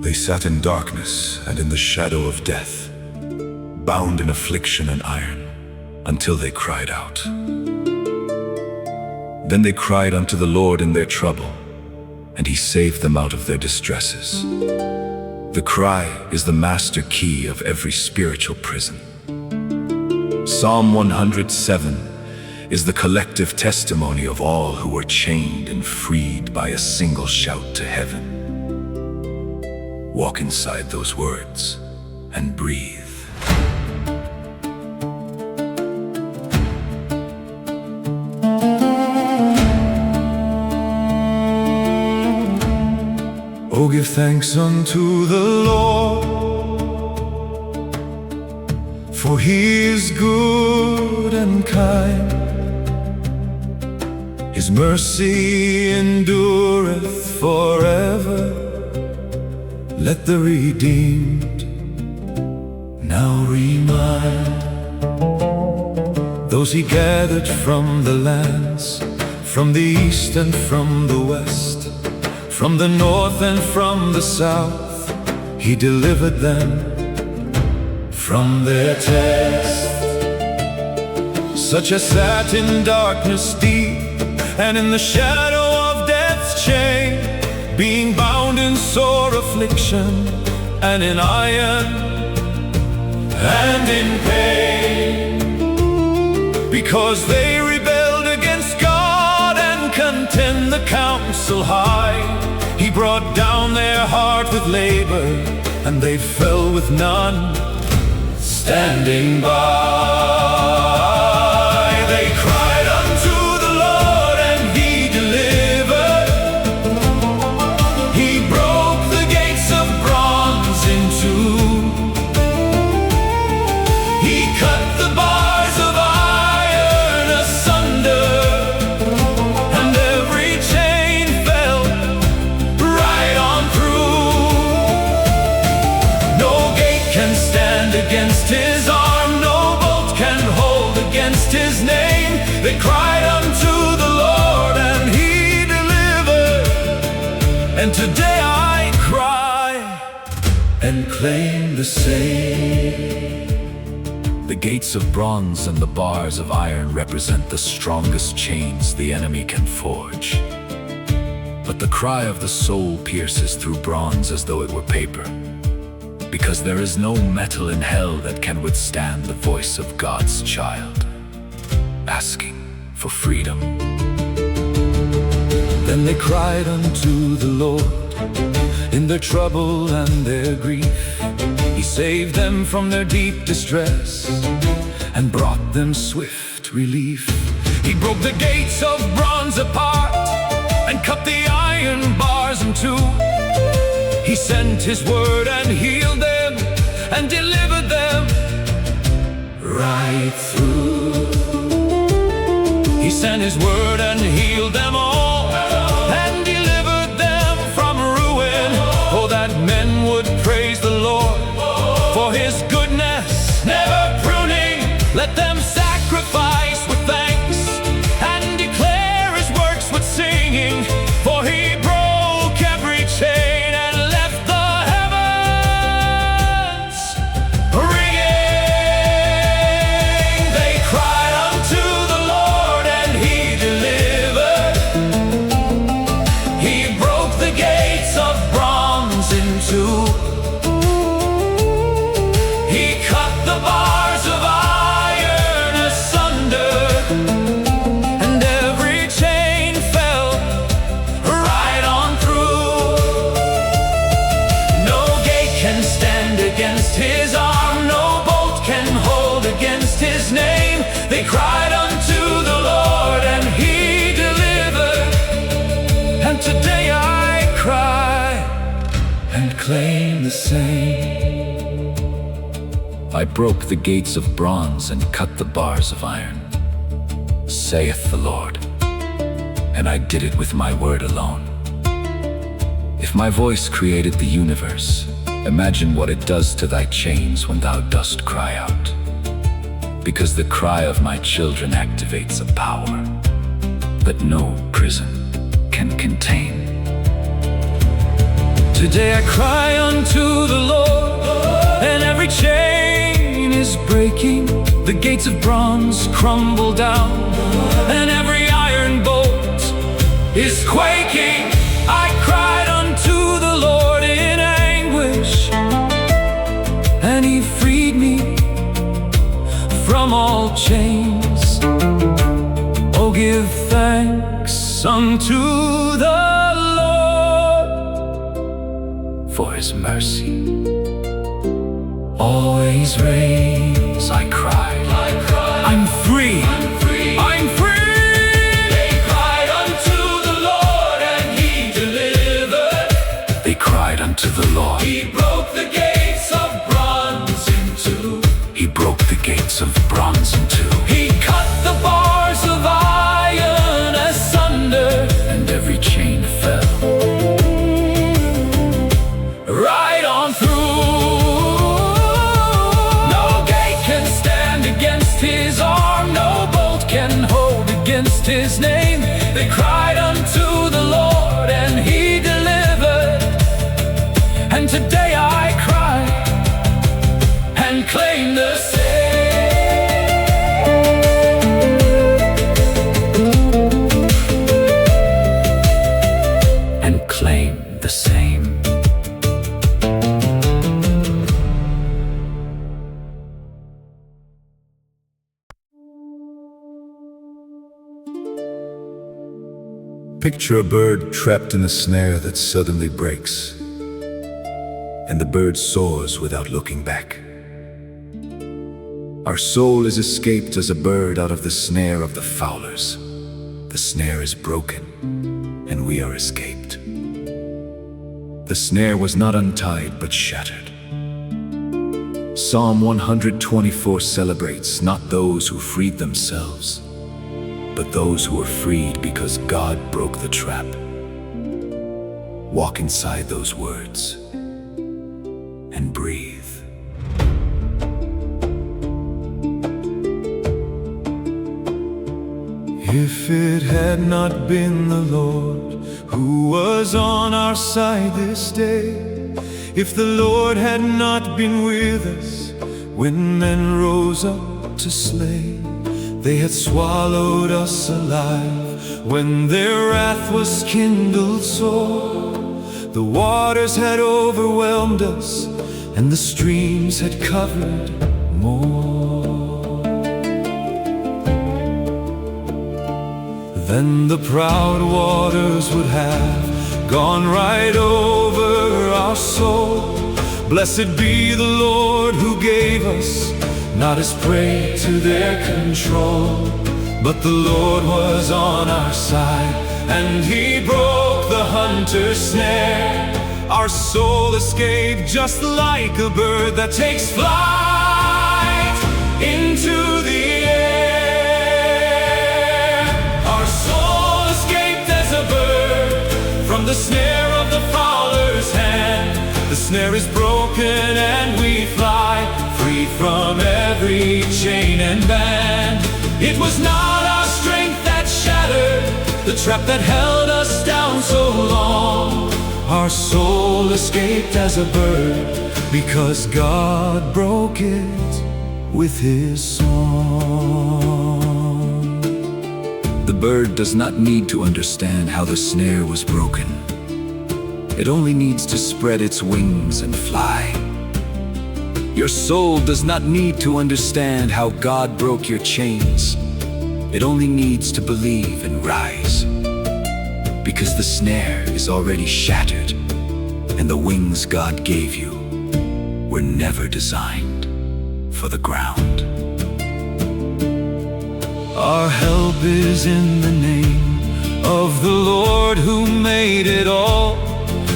They sat in darkness and in the shadow of death, bound in affliction and iron, until they cried out. Then they cried unto the Lord in their trouble, and he saved them out of their distresses. The cry is the master key of every spiritual prison. Psalm 107 is the collective testimony of all who were chained and freed by a single shout to heaven. Walk inside those words and breathe. Oh, give thanks unto the Lord, for he is good and kind. His mercy endureth forever. Let the redeemed now remind those he gathered from the lands, from the east and from the west, from the north and from the south. He delivered them from their test. Such as sat in darkness deep, and in the shadow of death's chain, being bound in sore affliction, and in iron, and in pain, because they rebelled against God and contemned the counsel high. He brought down their heart with labor, and they fell with none standing by. They cried unto the Lord, and he delivered. He broke the gates of bronze in two. He cut the bars of iron asunder, and every chain fell right on through. No gate can stand against his arm, no bolt can hold against his name. They cried unto the Lord, and he delivered. And today I cry and claim the same. The gates of bronze and the bars of iron represent the strongest chains the enemy can forge. But the cry of the soul pierces through bronze as though it were paper, because there is no metal in hell that can withstand the voice of God's child, asking for freedom. Then they cried unto the Lord in their trouble and their grief. He saved them from their deep distress and brought them swift relief. He broke the gates of bronze apart and cut the iron bars in two. He sent his word and healed them and delivered them right through. He sent his word and healed them all, and delivered them from ruin. Oh, that men would praise the Lord for his goodness, never pruning. Let them sacrifice with thanks and declare his works with singing. For he broke every chain and left the heavens ringing. They cried unto the Lord, and he delivered. He broke the gates of bronze in two. He cut the bars of iron asunder, and every chain fell right on through. No gate can stand against his arm, no bolt can hold against his name. They cried unto the Lord, and he delivered. And today I cry and claim the same. I broke the gates of bronze and cut the bars of iron, saith the Lord, and I did it with my word alone. If my voice created the universe, imagine what it does to thy chains when thou dost cry out. Because the cry of my children activates a power that no prison can contain. Today I cry unto the Lord, and every chain is breaking. The gates of bronze crumble down, and every iron bolt is quaking. I cried unto the Lord in anguish, and He freed me from all chains. Oh, give thanks unto the Lord, for His mercy always reigns. I cried, I'm free, I'm free. They cried unto the Lord, and He delivered. They cried unto the Lord. He broke the gates of bronze in two. He broke the gates of bronze in two. He cut the bars of iron asunder, and every chain fell right on through. No gate can stand against His arm, no bolt can hold against His name. They cried unto the Lord, and He delivered. And today I cry and claim the same. And claim the same. Picture a bird trapped in a snare that suddenly breaks, and the bird soars without looking back. Our soul is escaped as a bird out of the snare of the fowlers. The snare is broken, and we are escaped. The snare was not untied, but shattered. Psalm 124 celebrates not those who freed themselves, but those who were freed because God broke the trap. Walk inside those words and breathe. If it had not been the Lord who was on our side this day, if the Lord had not been with us when men rose up to slay, they had swallowed us alive when their wrath was kindled sore. The waters had overwhelmed us, and the streams had covered more. Then the proud waters would have gone right over our soul. Blessed be the Lord who gave us not as prey to their control, but the Lord was on our side, and He broke the hunter's snare. Our soul escaped just like a bird that takes flight into the air. Our soul escaped as a bird from the snare of the fowler's hand. The snare is broken and we fly free from every chain and band. It was not our strength that shattered the trap that held us down so long. Our soul escaped as a bird because God broke it with His song. The bird does not need to understand how the snare was broken. It only needs to spread its wings and fly. Your soul does not need to understand how God broke your chains. It only needs to believe and rise. Because the snare is already shattered, and the wings God gave you were never designed for the ground. Our help is in the name of the Lord who made it all,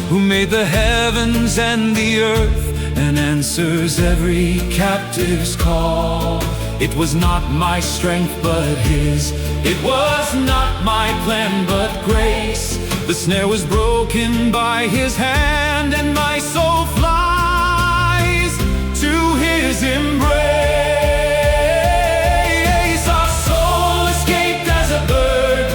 who made the heavens and the earth, and answers every captive's call. It was not my strength but His, it was not my plan but grace. The snare was broken by His hand, and my soul flies to His embrace. Our soul escaped as a bird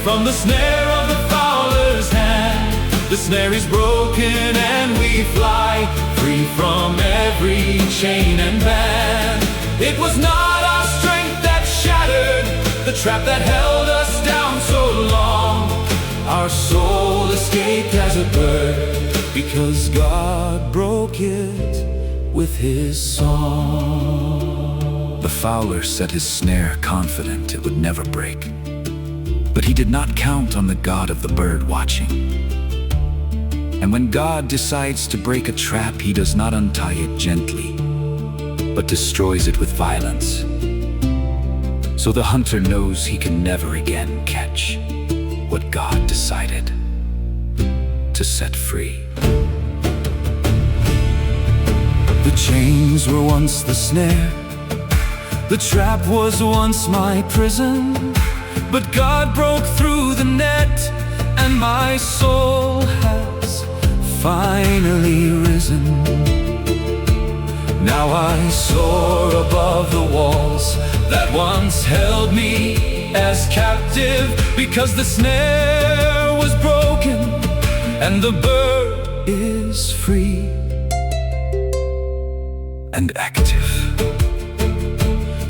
from the snare of the fowler's hand. The snare is broken and we fly free from every chain and band. It was not our strength that shattered the trap that held us down so long. Our soul escaped as a bird because God broke it with his song. The fowler set his snare confident it would never break. But he did not count on the God of the bird watching. And when God decides to break a trap, he does not untie it gently, but destroys it with violence. So the hunter knows he can never again catch what God decided to set free. The chains were once the snare, the trap was once my prison, but God broke through the net, and my soul has finally risen. Now I soar above the walls that once held me as captive, because the snare was broken and the bird is free and active.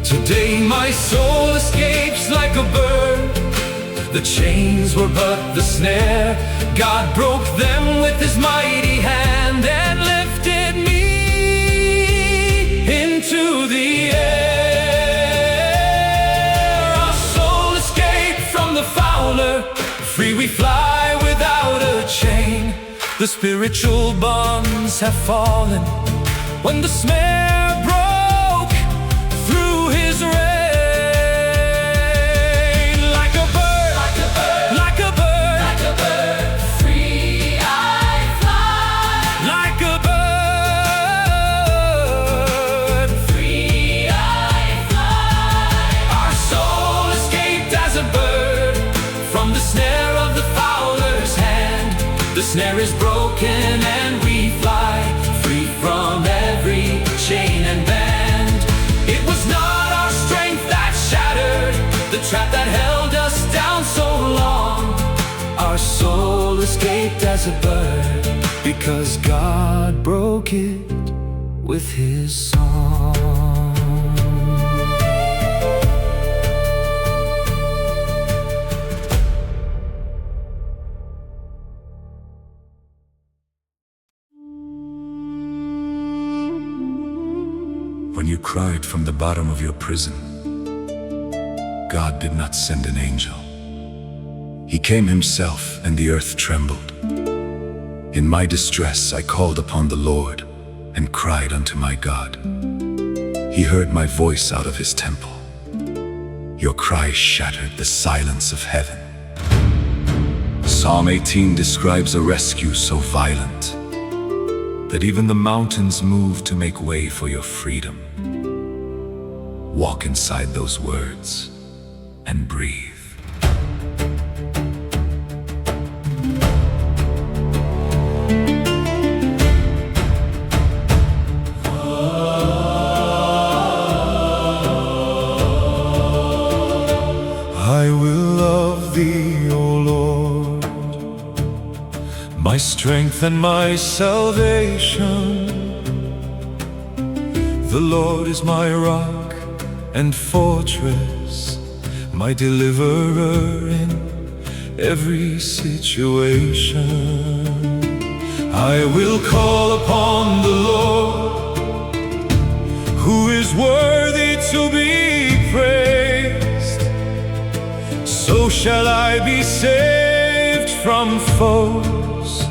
Today my soul escapes like a bird. The chains were but the snare. God broke them with his mighty hand and lifted me into the air. Our soul escaped from the fowler. Free we fly without a chain. The spiritual bonds have fallen when the snare broke through his reign. Like a bird, like a bird, like a bird, like a bird, free I fly. Like a bird, free I fly. Our soul escaped as a bird from the snare of the fowler's hand. The snare is broken and we fly free from every chain and band. It was not our strength that shattered the trap that held us down so long. Our soul escaped as a bird because God broke it with his song. When you cried from the bottom of your prison, God did not send an angel. He came himself, and the earth trembled. In my distress I called upon the Lord and cried unto my God. He heard my voice out of his temple. Your cry shattered the silence of heaven. Psalm 18 describes a rescue so violent that even the mountains move to make way for your freedom. Walk inside those words and breathe. I will love thee, O Lord, my strength and my salvation. The Lord is my rock and fortress, my deliverer in every situation. I will call upon the Lord, who is worthy to be praised. So shall I be saved from foes,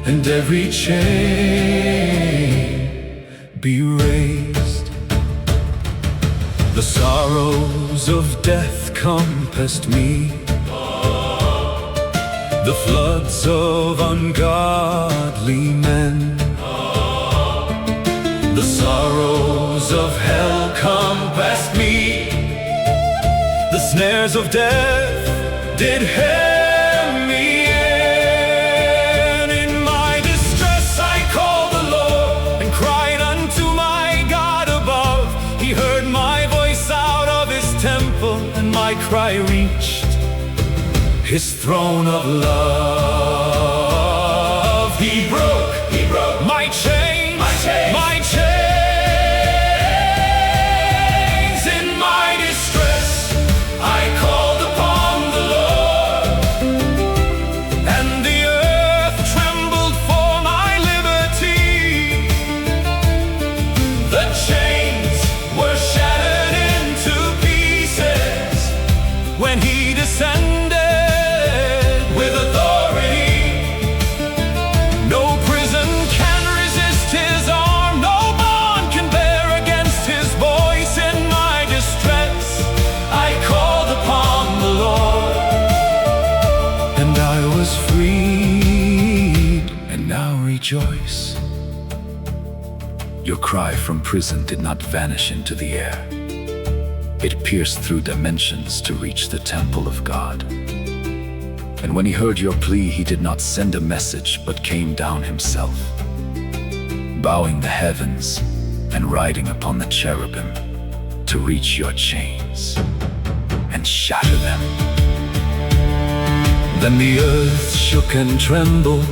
and every chain be raised. The sorrows of death compassed me, the floods of ungodly men. The sorrows of hell compassed me, the snares of death did hem me in. In my distress I called the Lord and cried unto my God above. He heard my voice out of his temple, and my cry reached his throne of love. freed, and now rejoice. Your cry from prison did not vanish into the air. It pierced through dimensions to reach the temple of God. And when he heard your plea, he did not send a message, but came down himself, bowing the heavens and riding upon the cherubim to reach your chains and shatter them. Then the earth shook and trembled,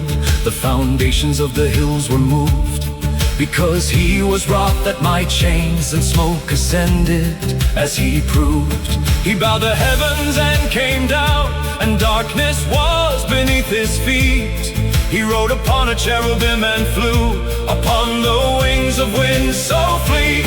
the foundations of the hills were moved, because he was wroth that my chains and smoke ascended as he proved. He bowed the heavens and came down, and darkness was beneath his feet. He rode upon a cherubim and flew upon the wings of wind so fleet.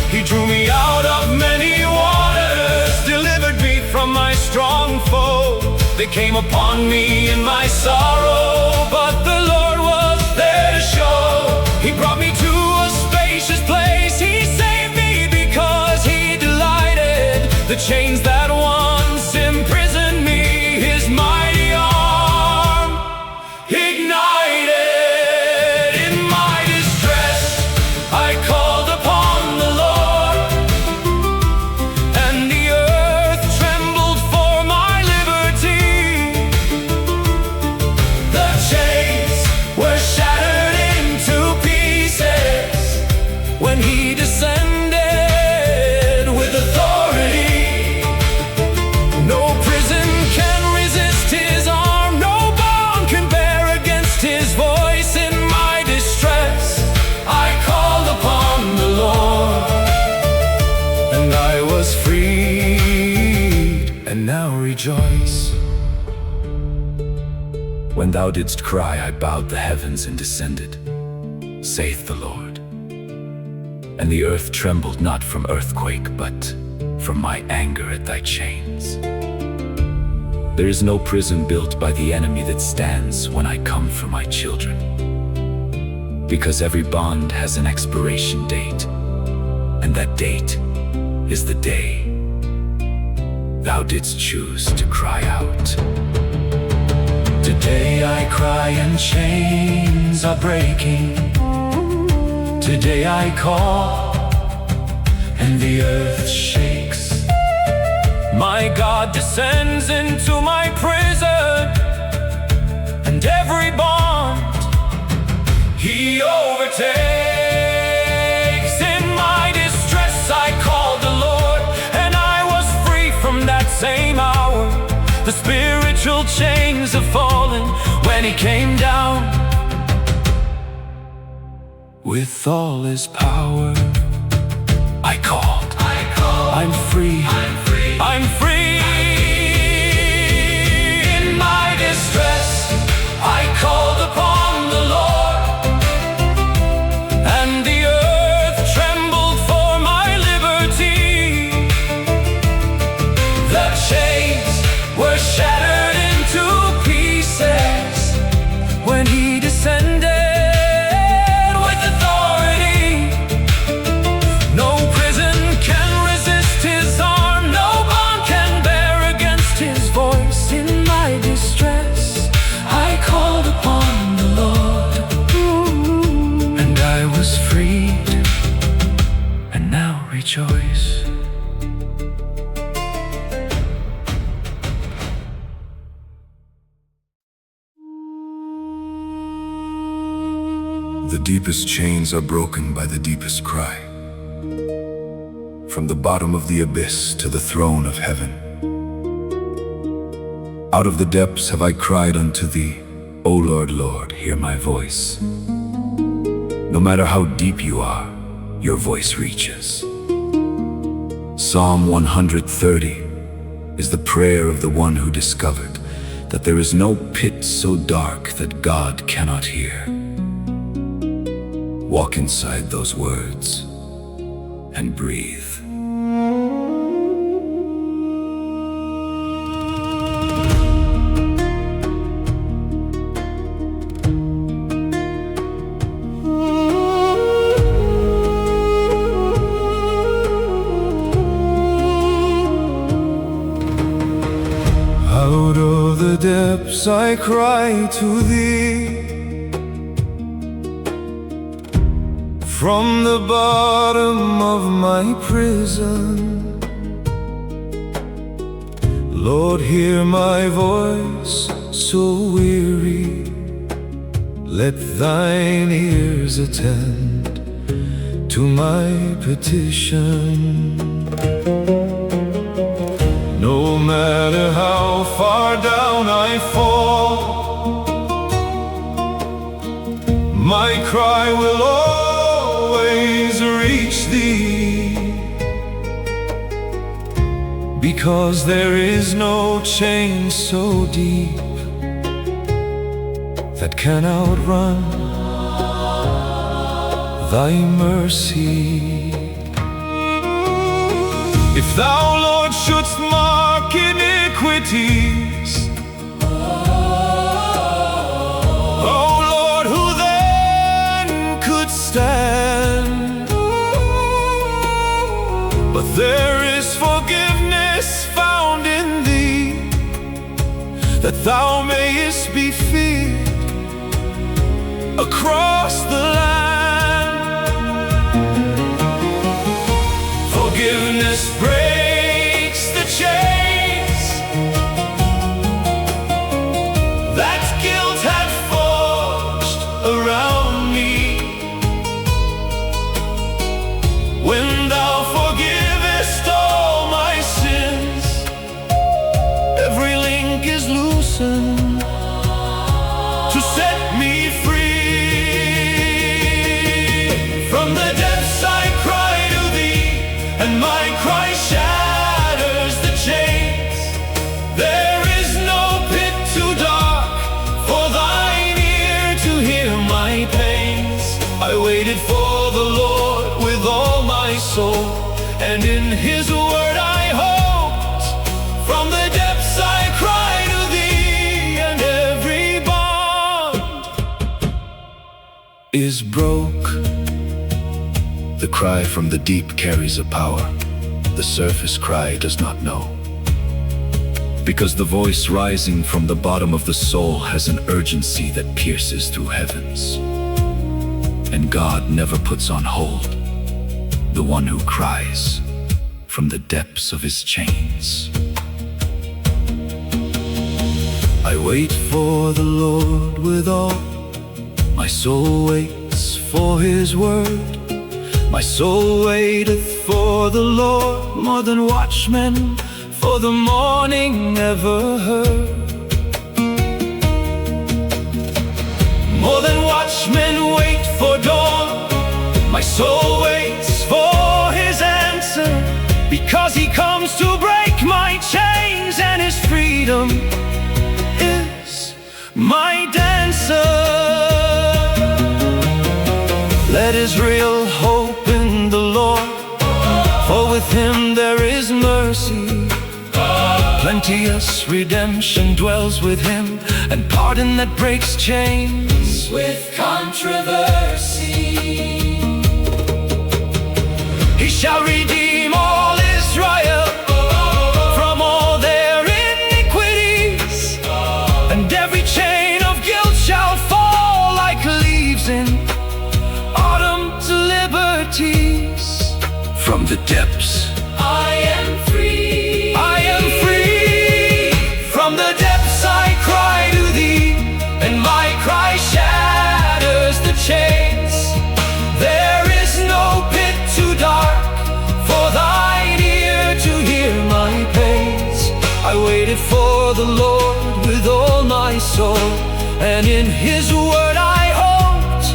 He drew me out of many waters, delivered me from my strong foe. They came upon me in my sorrow, but the Lord was there to show. He brought me to a spacious place. He saved me because he delighted. The chains that once imprisoned me, his mighty arm ignited. In my distress, I called upon the Lord, and the earth trembled for my liberty. The chains were shattered into pieces when he descended with authority. No prison can resist his arm, no bond can bear against his voice. In my distress, I called upon the Lord, and I was freed, and now rejoice. When thou didst cry, I bowed the heavens and descended, saith the Lord. And the earth trembled not from earthquake, but from my anger at thy chains. There is no prison built by the enemy that stands when I come for my children, because every bond has an expiration date, and that date is the day thou didst choose to cry out. Today I cry and chains are breaking. Today I call and the earth shakes. My God descends into my prison, and every bond he overtakes. In my distress I called the Lord, and I was free from that same hour. The spiritual chains have fallen when he came down with all his power. I called, I'm free, I'm free. In my distress, I called upon the Lord, and the earth trembled for my liberty. The chains were shattered into pieces when he descended. Choice. The deepest chains are broken by the deepest cry. From the bottom of the abyss to the throne of heaven. Out of the depths have I cried unto thee, O Lord, Lord, hear my voice. No matter how deep you are, your voice reaches. Psalm 130 is the prayer of the one who discovered that there is no pit so dark that God cannot hear. Walk inside those words and breathe. Out of the depths depths I cry to Thee. From the bottom of my prison, Lord, hear my voice so weary. Let Thine ears attend to my petition. No matter how far down I fall, my cry will always reach Thee, because there is no chain so deep that can outrun Thy mercy. If Thou, Lord, shouldst mark iniquities, oh Lord, who then could stand? But there is forgiveness found in Thee, that Thou mayest be feared across the land. Forgiveness breaks the chains that guilt had forged around me. When Thou forgivest all my sins, every link is loosened to set me free. From the depths I cry to Thee, and my cry shatters the chains. There is no pit too dark for Thine ear to hear my pains. I waited for the Lord with all my soul, and in His word I hoped. From the depths I cry to Thee, and every bond is broke. The cry from the deep carries a power the surface cry does not know, because the voice rising from the bottom of the soul has an urgency that pierces through heavens. And God never puts on hold the one who cries from the depths of his chains. I wait for the Lord with all my soul waits for His word. My soul waiteth for the Lord more than watchmen for the morning ever heard. More than watchmen wait for dawn, my soul waits for His answer, because He comes to break my chains, and His freedom is my dancer. Let Israel hope in the Lord, for with Him there is mercy. Plenteous redemption dwells with Him, and pardon that breaks chains with controversy. He shall redeem all Israel from all their iniquities, and every chain of guilt shall fall like leaves in autumn to liberties. From the depths I am free, I am free. From the depths I cry to Thee, and my cry shatters the chains. There is no pit too dark for Thine ear to hear my pains. I waited for the Lord with all my soul, and in His word I hoped.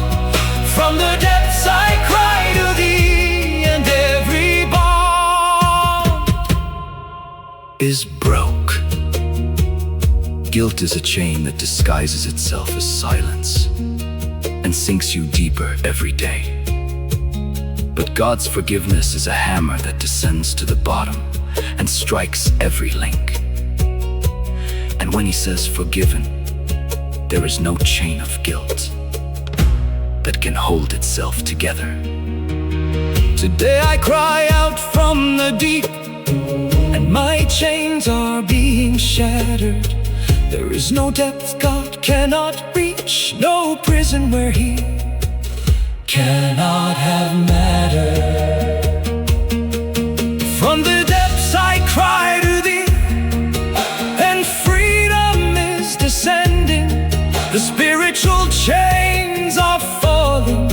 From the depths I cry to Thee, and every bond is broke. Guilt is a chain that disguises itself as silence and sinks you deeper every day. But God's forgiveness is a hammer that descends to the bottom and strikes every link. And when He says forgiven, there is no chain of guilt that can hold itself together. Today I cry out from the deep, and my chains are being shattered. There is no depth God cannot reach, no prison where He cannot have matter. From the depths I cry to Thee, and freedom is descending. The spiritual chains are falling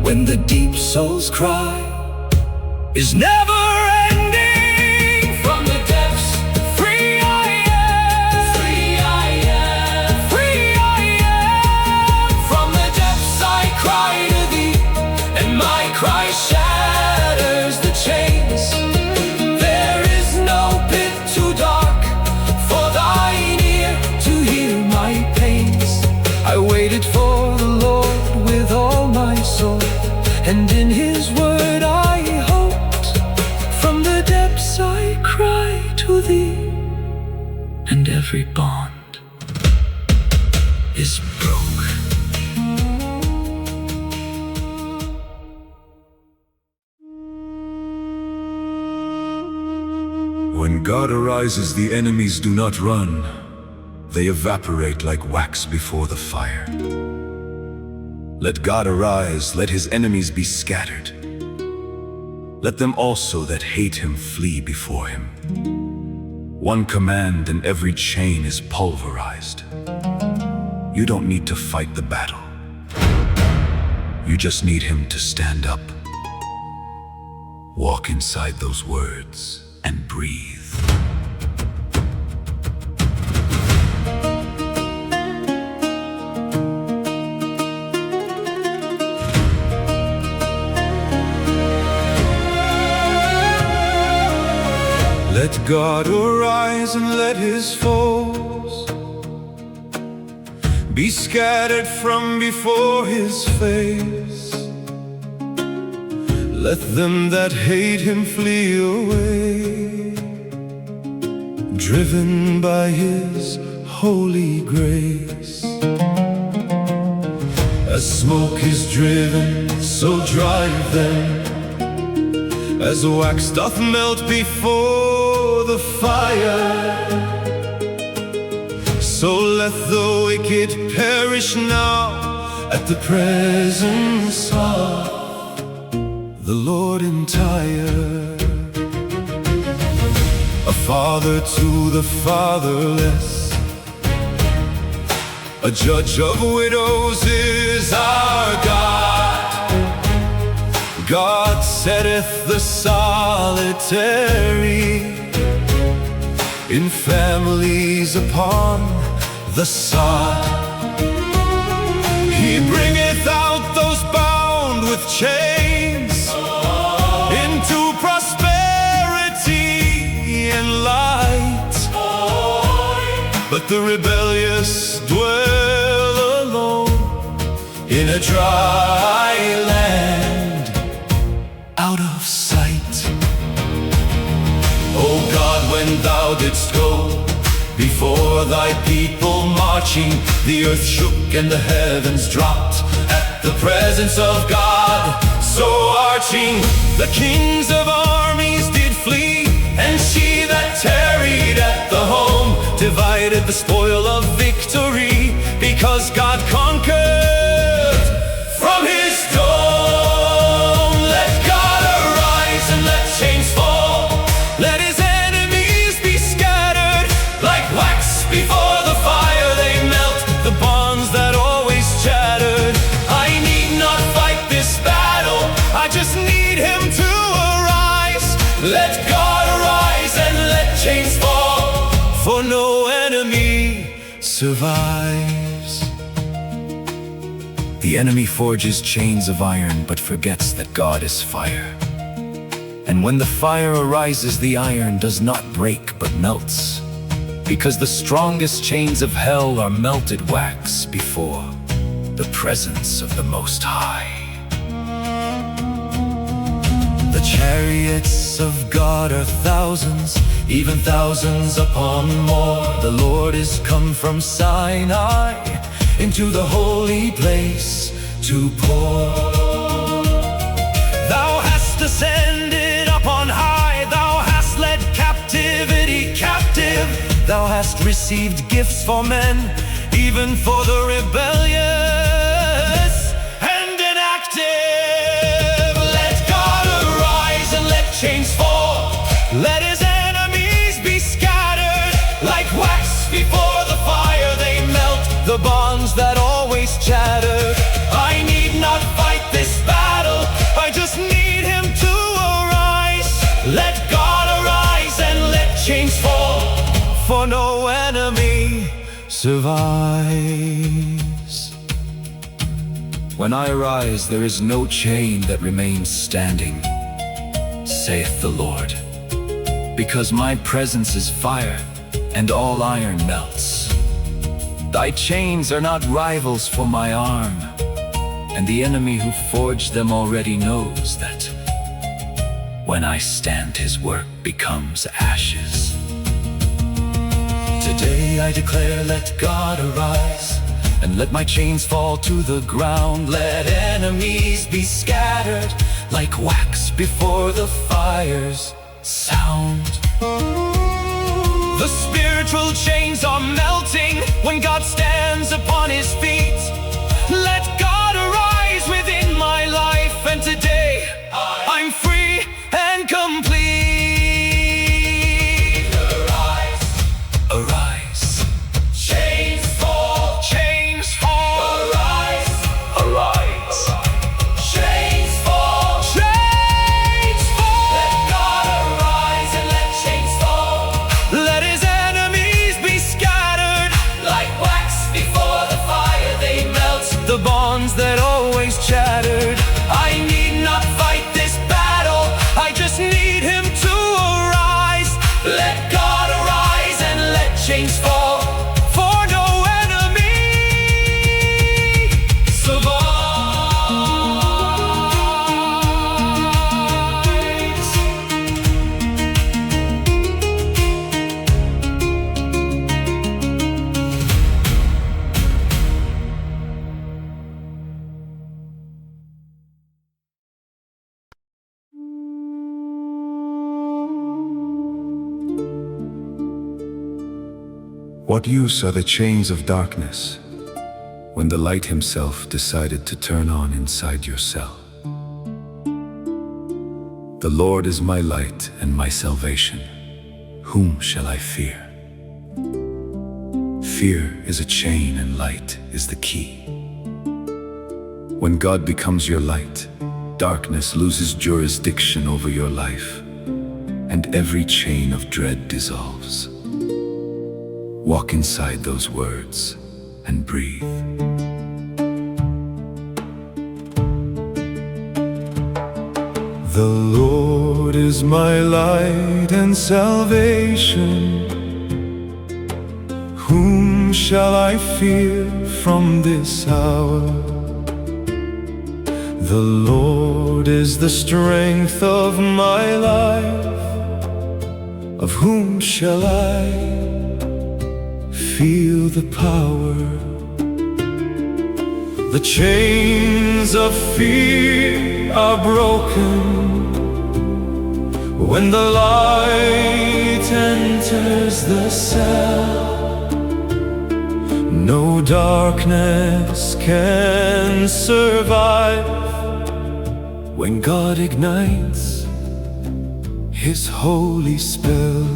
when the deep soul's cry is never ending. From the depths, free I am, free I am, free I am. From the depths I cry to Thee, and my cry shatters the chains. There is no pit too dark for Thine ear to hear my pains. I waited for the Lord with all my soul, and in His word I hoped. From the depths I cry to Thee, and every bond is broke. When God arises, the enemies do not run. They evaporate like wax before the fire. Let God arise, let His enemies be scattered. Let them also that hate Him flee before Him. One command and every chain is pulverized. You don't need to fight the battle. You just need Him to stand up. Walk inside those words and breathe. Let God arise and let His foes be scattered from before His face. Let them that hate Him flee away, driven by His holy grace. As smoke is driven, so drive them, as wax doth melt before the fire. So let the wicked perish now at the presence of the Lord entire. A father to the fatherless, a judge of widows is our God. God setteth the solitary in families upon the sod. He bringeth out those bound with chains into prosperity and light. But the rebellious dwell alone in a dry land, out of sight. O God, when Thou didst go before Thy people marching, the earth shook and the heavens dropped at the presence of God. So arching, the kings of armies did flee, and she that tarried at the home divided the spoil of victory, because God conquered from His dome. Let God arise and let chains fall. Let His enemies be scattered like wax before the fire. They melt the bonds that always chattered. I need not fight this battle, I just need Him to arise. Let God arise and let chains fall, for no enemy survives. The enemy forges chains of iron, but forgets that God is fire. And when the fire arises, the iron does not break but melts, because the strongest chains of hell are melted wax before the presence of the Most High. The chariots of God are thousands, even thousands upon more. The Lord is come from Sinai into the holy place to pour. Thou hast ascended up on high, Thou hast led captivity captive. Thou hast received gifts for men, even for the rebellious and inactive. Let God arise and let chains fall. Let his enemies be scattered. Like wax before the fire they melt, the bonds that always chattered. I need not fight this battle, I just need him to arise. Let God arise and let chains fall, for no enemy survives. When I arise, there is no chain that remains standing, saith the Lord. Because my presence is fire, and all iron melts. Thy chains are not rivals for my arm, and the enemy who forged them already knows that when I stand, his work becomes ashes. Today I declare, let God arise, and let my chains fall to the ground. Let enemies be scattered, like wax before the fire's sound. The spiritual chains are melting when God stands upon his feet. Let God arise within my life, and today I'm free and complete. Arise, arise. Chains fall, chains fall. Arise, arise. Chains fall, chains fall. Let God arise and let chains fall. Let his enemies be scattered. Like wax before the fire they melt, the bonds that always chattered. I need not fight this battle, I just need him to arise. Let God arise and let chains fall, for no enemy survives. What use are the chains of darkness when the light himself decided to turn on inside your cell? The Lord is my light and my salvation. Whom shall I fear? Fear is a chain and light is the key. When God becomes your light, darkness loses jurisdiction over your life, and every chain of dread dissolves. Walk inside those words and breathe. The Lord is my light and salvation. Whom shall I fear from this hour? The Lord is the strength of my life. Of whom shall I feel the power? The chains of fear are broken when the light enters the cell. No darkness can survive when God ignites his holy spell.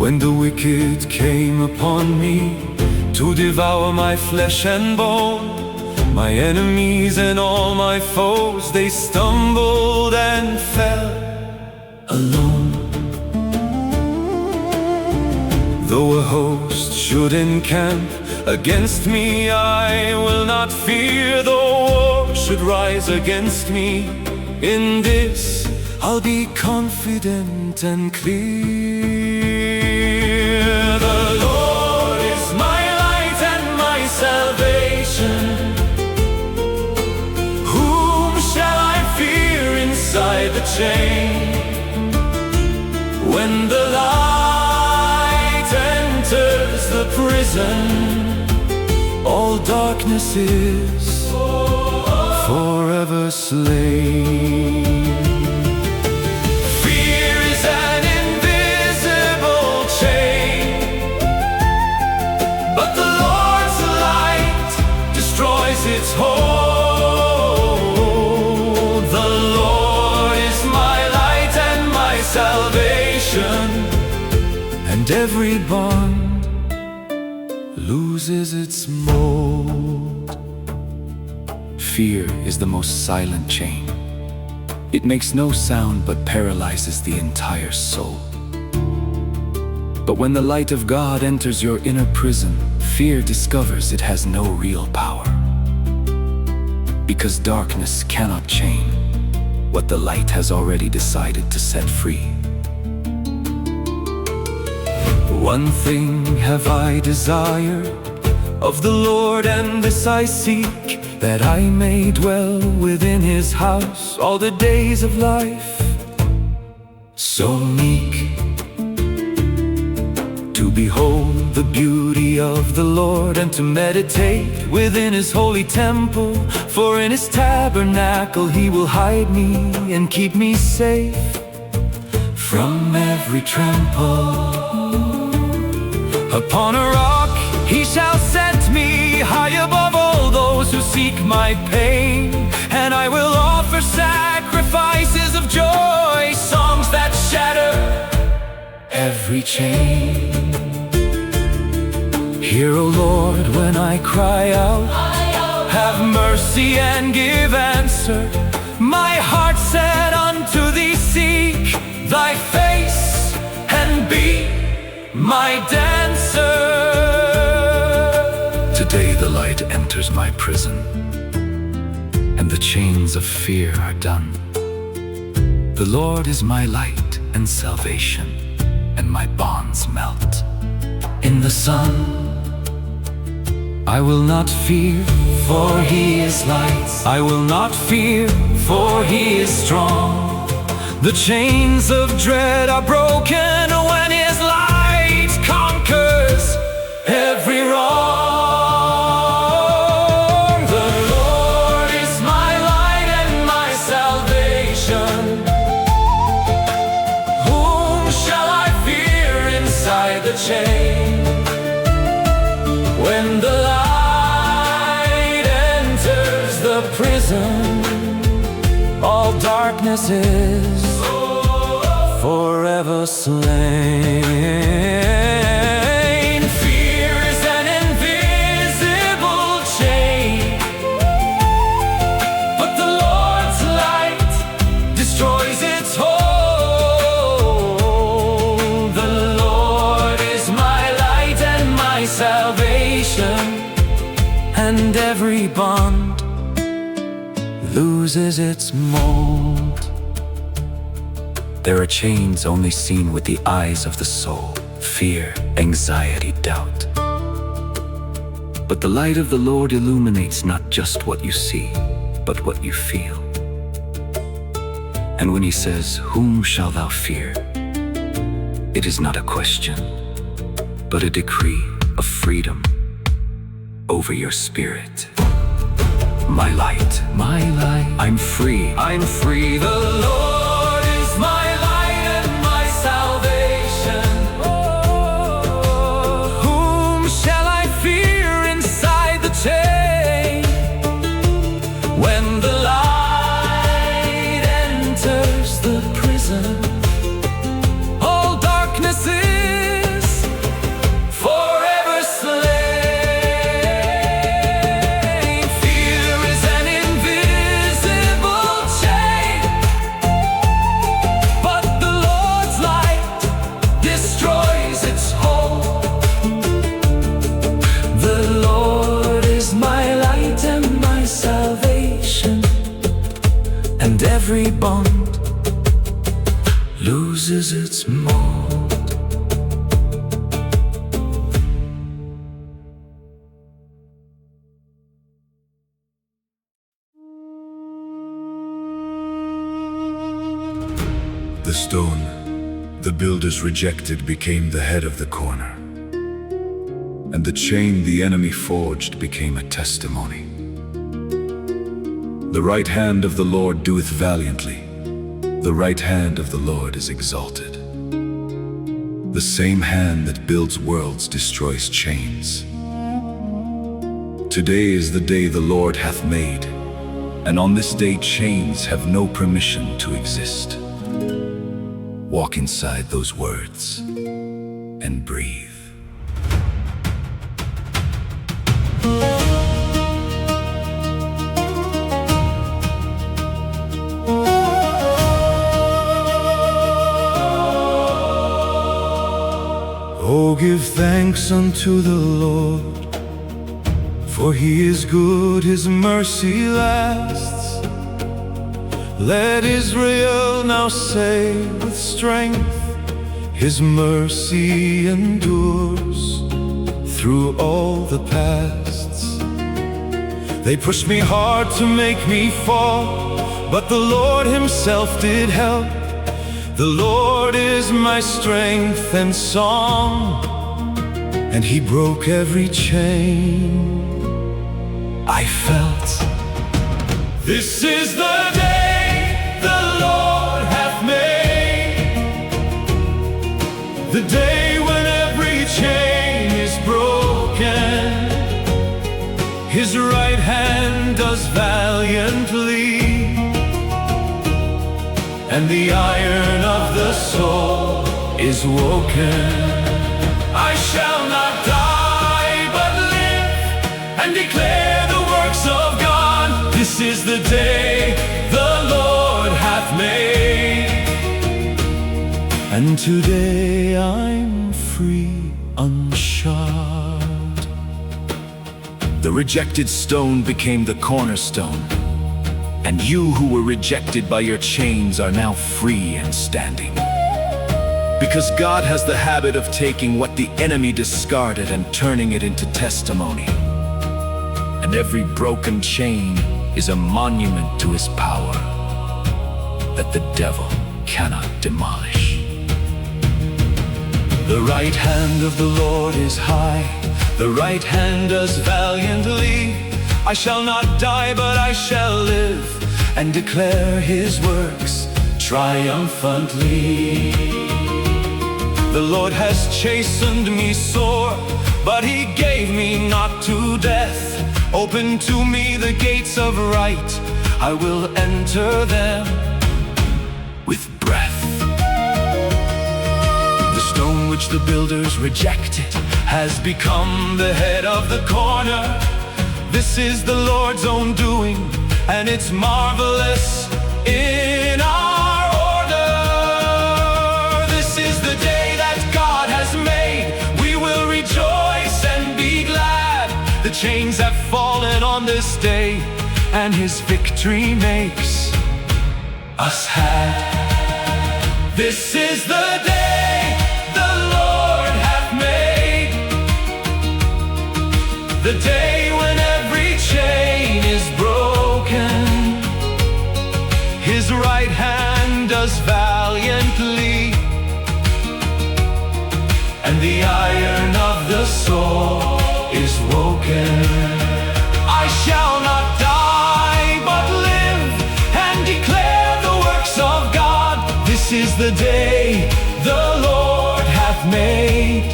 When the wicked came upon me to devour my flesh and bone, my enemies and all my foes, they stumbled and fell alone. Though a host should encamp against me, I will not fear. Though war should rise against me, in this I'll be confident and clear. The Lord is my light and my salvation. Whom shall I fear inside the chain? When the light enters the prison, all darkness is forever slain. Fear is an invisible every bond loses its mold. Fear is the most silent chain. It makes no sound but paralyzes the entire soul. But when the light of God enters your inner prison, fear discovers it has no real power. Because darkness cannot chain what the light has already decided to set free. One thing have I desired of the Lord, and this I seek, that I may dwell within His house all the days of life. So meek, to behold the beauty of the Lord, and to meditate within His holy temple. For in His tabernacle He will hide me and keep me safe from every trample. Upon a rock He shall set me high above all those who seek my pain, and I will offer sacrifices of joy, songs that shatter every chain. Hear, O Lord, when I cry out, have mercy and give answer. My heart said unto Thee, seek Thy face and be my dancer. Today the light enters my prison, and the chains of fear are done. The Lord is my light and salvation, and my bonds melt in the sun. I will not fear, for He is light. I will not fear, for He is strong. The chains of dread are broken when His light conquers every wrong. The Lord is my light and my salvation. Whom shall I fear inside the chain? When the light enters the prison, all darkness is forever slain. Fear is an invisible chain, but the Lord's light destroys its hold. The Lord is my light and my salvation, and every bond loses its mold. There are chains only seen with the eyes of the soul: fear, anxiety, doubt. But the light of the Lord illuminates not just what you see, but what you feel. And when He says, "Whom shalt thou fear?" it is not a question, but a decree of freedom over your spirit. My light, I'm free, I'm free. The Lord is my light and my salvation. Whom shall I fear inside the chain? When the light enters the prison, all darkness is forever slain. Fear is an invisible chain, but the Lord's light destroys its hold. The Lord is my light and my salvation, and every bond loses its mold. The stone the builders rejected became the head of the corner, and the chain the enemy forged became a testimony. The right hand of the Lord doeth valiantly, the right hand of the Lord is exalted. The same hand that builds worlds destroys chains. Today is the day the Lord hath made, and on this day chains have no permission to exist. Walk inside those words. and breathe. Oh, give thanks unto the Lord, for He is good, His mercy lasts. Let Israel now say with strength, His mercy endures through all the pasts. They pushed me hard to make me fall, but the Lord Himself did help. The Lord is my strength and song, and He broke every chain. I felt, This is the day the Lord hath made, the day when every chain is broken. His right hand does valiantly, and the iron of the soul is woken. I shall not die but live and declare the works of God. This is the day the Lord hath made, and today I'm free, unshod. The rejected stone became the cornerstone, and you who were rejected by your chains are now free and standing. Because God has the habit of taking what the enemy discarded and turning it into testimony. And every broken chain is a monument to His power that the devil cannot demolish. The right hand of the Lord is high, the right hand does valiantly. I shall not die, but I shall live and declare His works triumphantly. The Lord has chastened me sore, but He gave me not to death. Open to me the gates of right, I will enter them with breath. The stone which the builders rejected has become the head of the corner. This is the Lord's own doing, and it's marvelous in our order. This is the day that God has made. We will rejoice and be glad. The chains have fallen on this day, and His victory makes us happy. this is the day the Lord hath made, the day when every chain is broken. His right hand does valiantly, and the iron of the soul is woken. I shall not die but live and declare the works of God. This is the day the Lord hath made,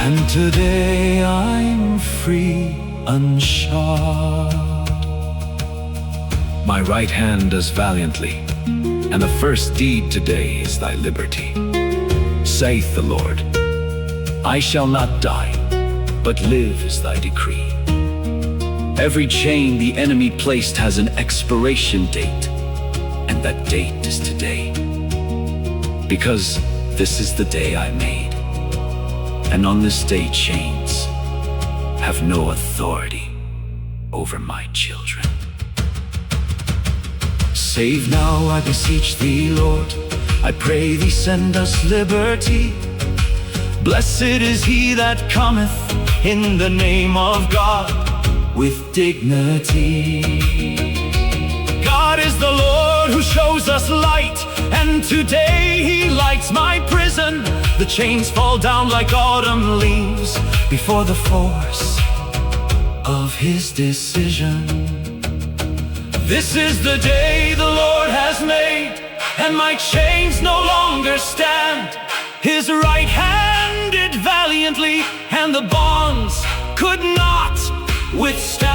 and today I'm free, unshod. My right hand does valiantly, and the first deed today is thy liberty. Saith the Lord, I shall not die, but live is thy decree. Every chain the enemy placed has an expiration date, and that date is today. Because this is the day I made, and on this day chains have no authority over my children. Save now, I beseech thee, Lord. I pray thee, send us liberty. Blessed is he that cometh in the name of God with dignity. God is the Lord who shows us light, and today He lights my prison. The chains fall down like autumn leaves before the force of His decision. This is the day the Lord has made, and my chains no longer stand. His right hand did valiantly, and the bonds could not withstand.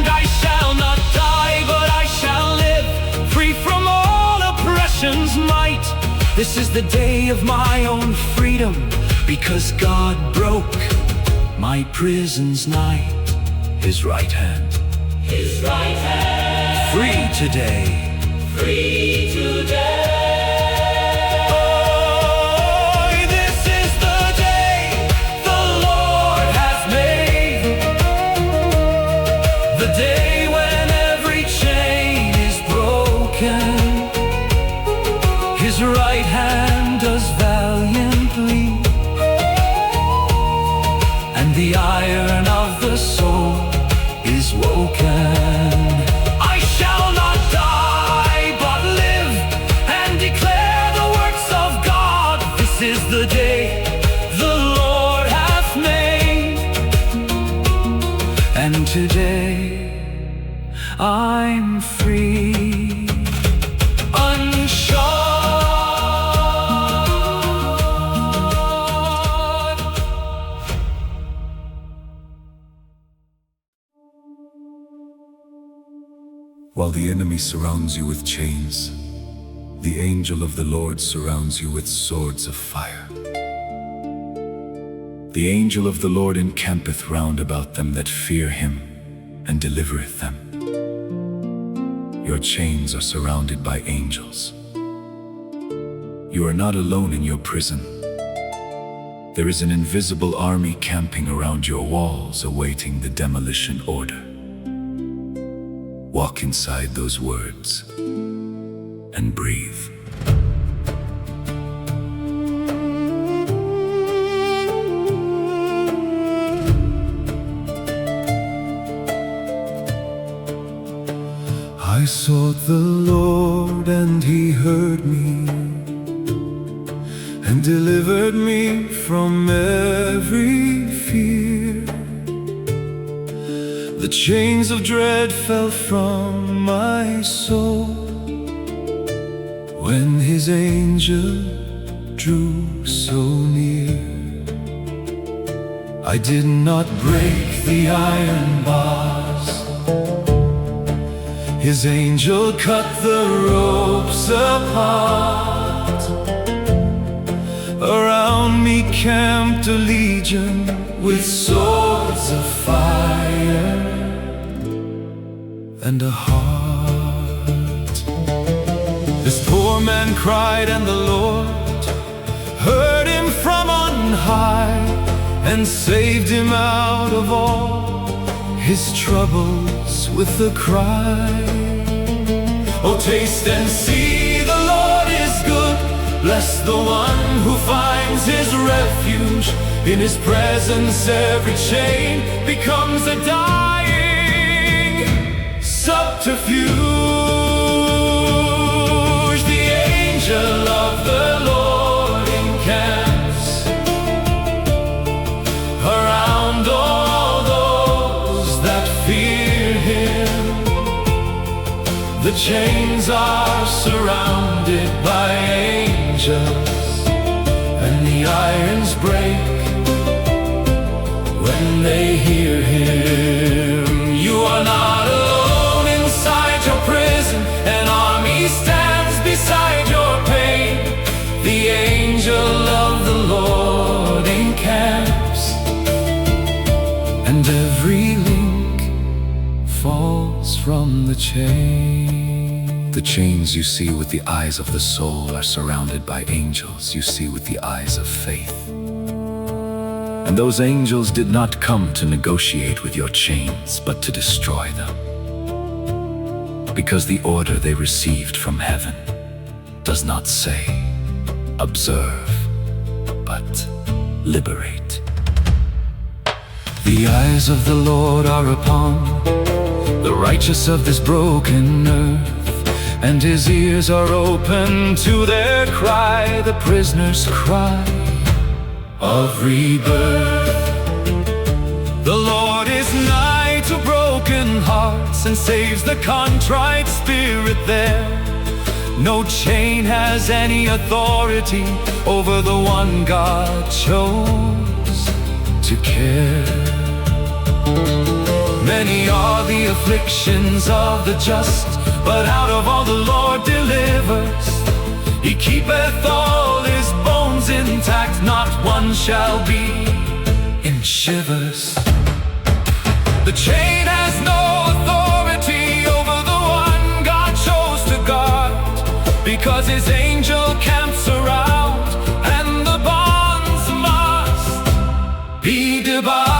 I shall not die, but I shall live, free from all oppression's might. This is the day of my own freedom, because God broke my prison's night. His right hand, His right hand, free today. free today. Oh, this is the day the Lord has made, the day when every chain is broken. His right hand does valiantly, and the iron of the soul is woken. I shall not die, but live and declare the works of God. This is the day the Lord hath made, and today I'm free, unshod. While the enemy surrounds you with chains, the angel of the Lord surrounds you with swords of fire. The angel of the Lord encampeth round about them that fear him, and delivereth them. Your chains are surrounded by angels. You are not alone in your prison. There is an invisible army camping around your walls, awaiting the demolition order. Walk inside those words and breathe. I sought the Lord and he heard me and delivered me from every fear. The chains of dread fell from my soul when his angel drew so near. I did not break the iron bars. His angel cut the ropes apart. Around me camped a legion with swords of fire and a heart. This poor man cried, and the Lord heard him from on high and saved him out of all his troubles with a cry. Oh, taste and see the Lord is good. Bless the one who finds his refuge. In his presence every chain becomes a dying subterfuge. The angel of the Lord encamps around all those that fear him. The chains are surrounded by angels, and the irons break when they hear him. You are not alone inside your prison. An army stands beside your pain. The angel of the Lord encamps, and every link falls from the chain. The chains you see with the eyes of the soul are surrounded by angels you see with the eyes of faith. And those angels did not come to negotiate with your chains, but to destroy them. Because the order they received from heaven does not say, observe, but liberate. The eyes of the Lord are upon the righteous of this broken earth, and his ears are open to their cry, the prisoner's cry of rebirth. The Lord is nigh to broken hearts and saves the contrite spirit there. No chain has any authority over the one God chose to care. Many are the afflictions of the just, but out of all the Lord delivers. He keepeth all his bones intact, not one shall be in shivers. The chain has no authority over the one God chose to guard, because his angel camps around, and the bonds must be debarred.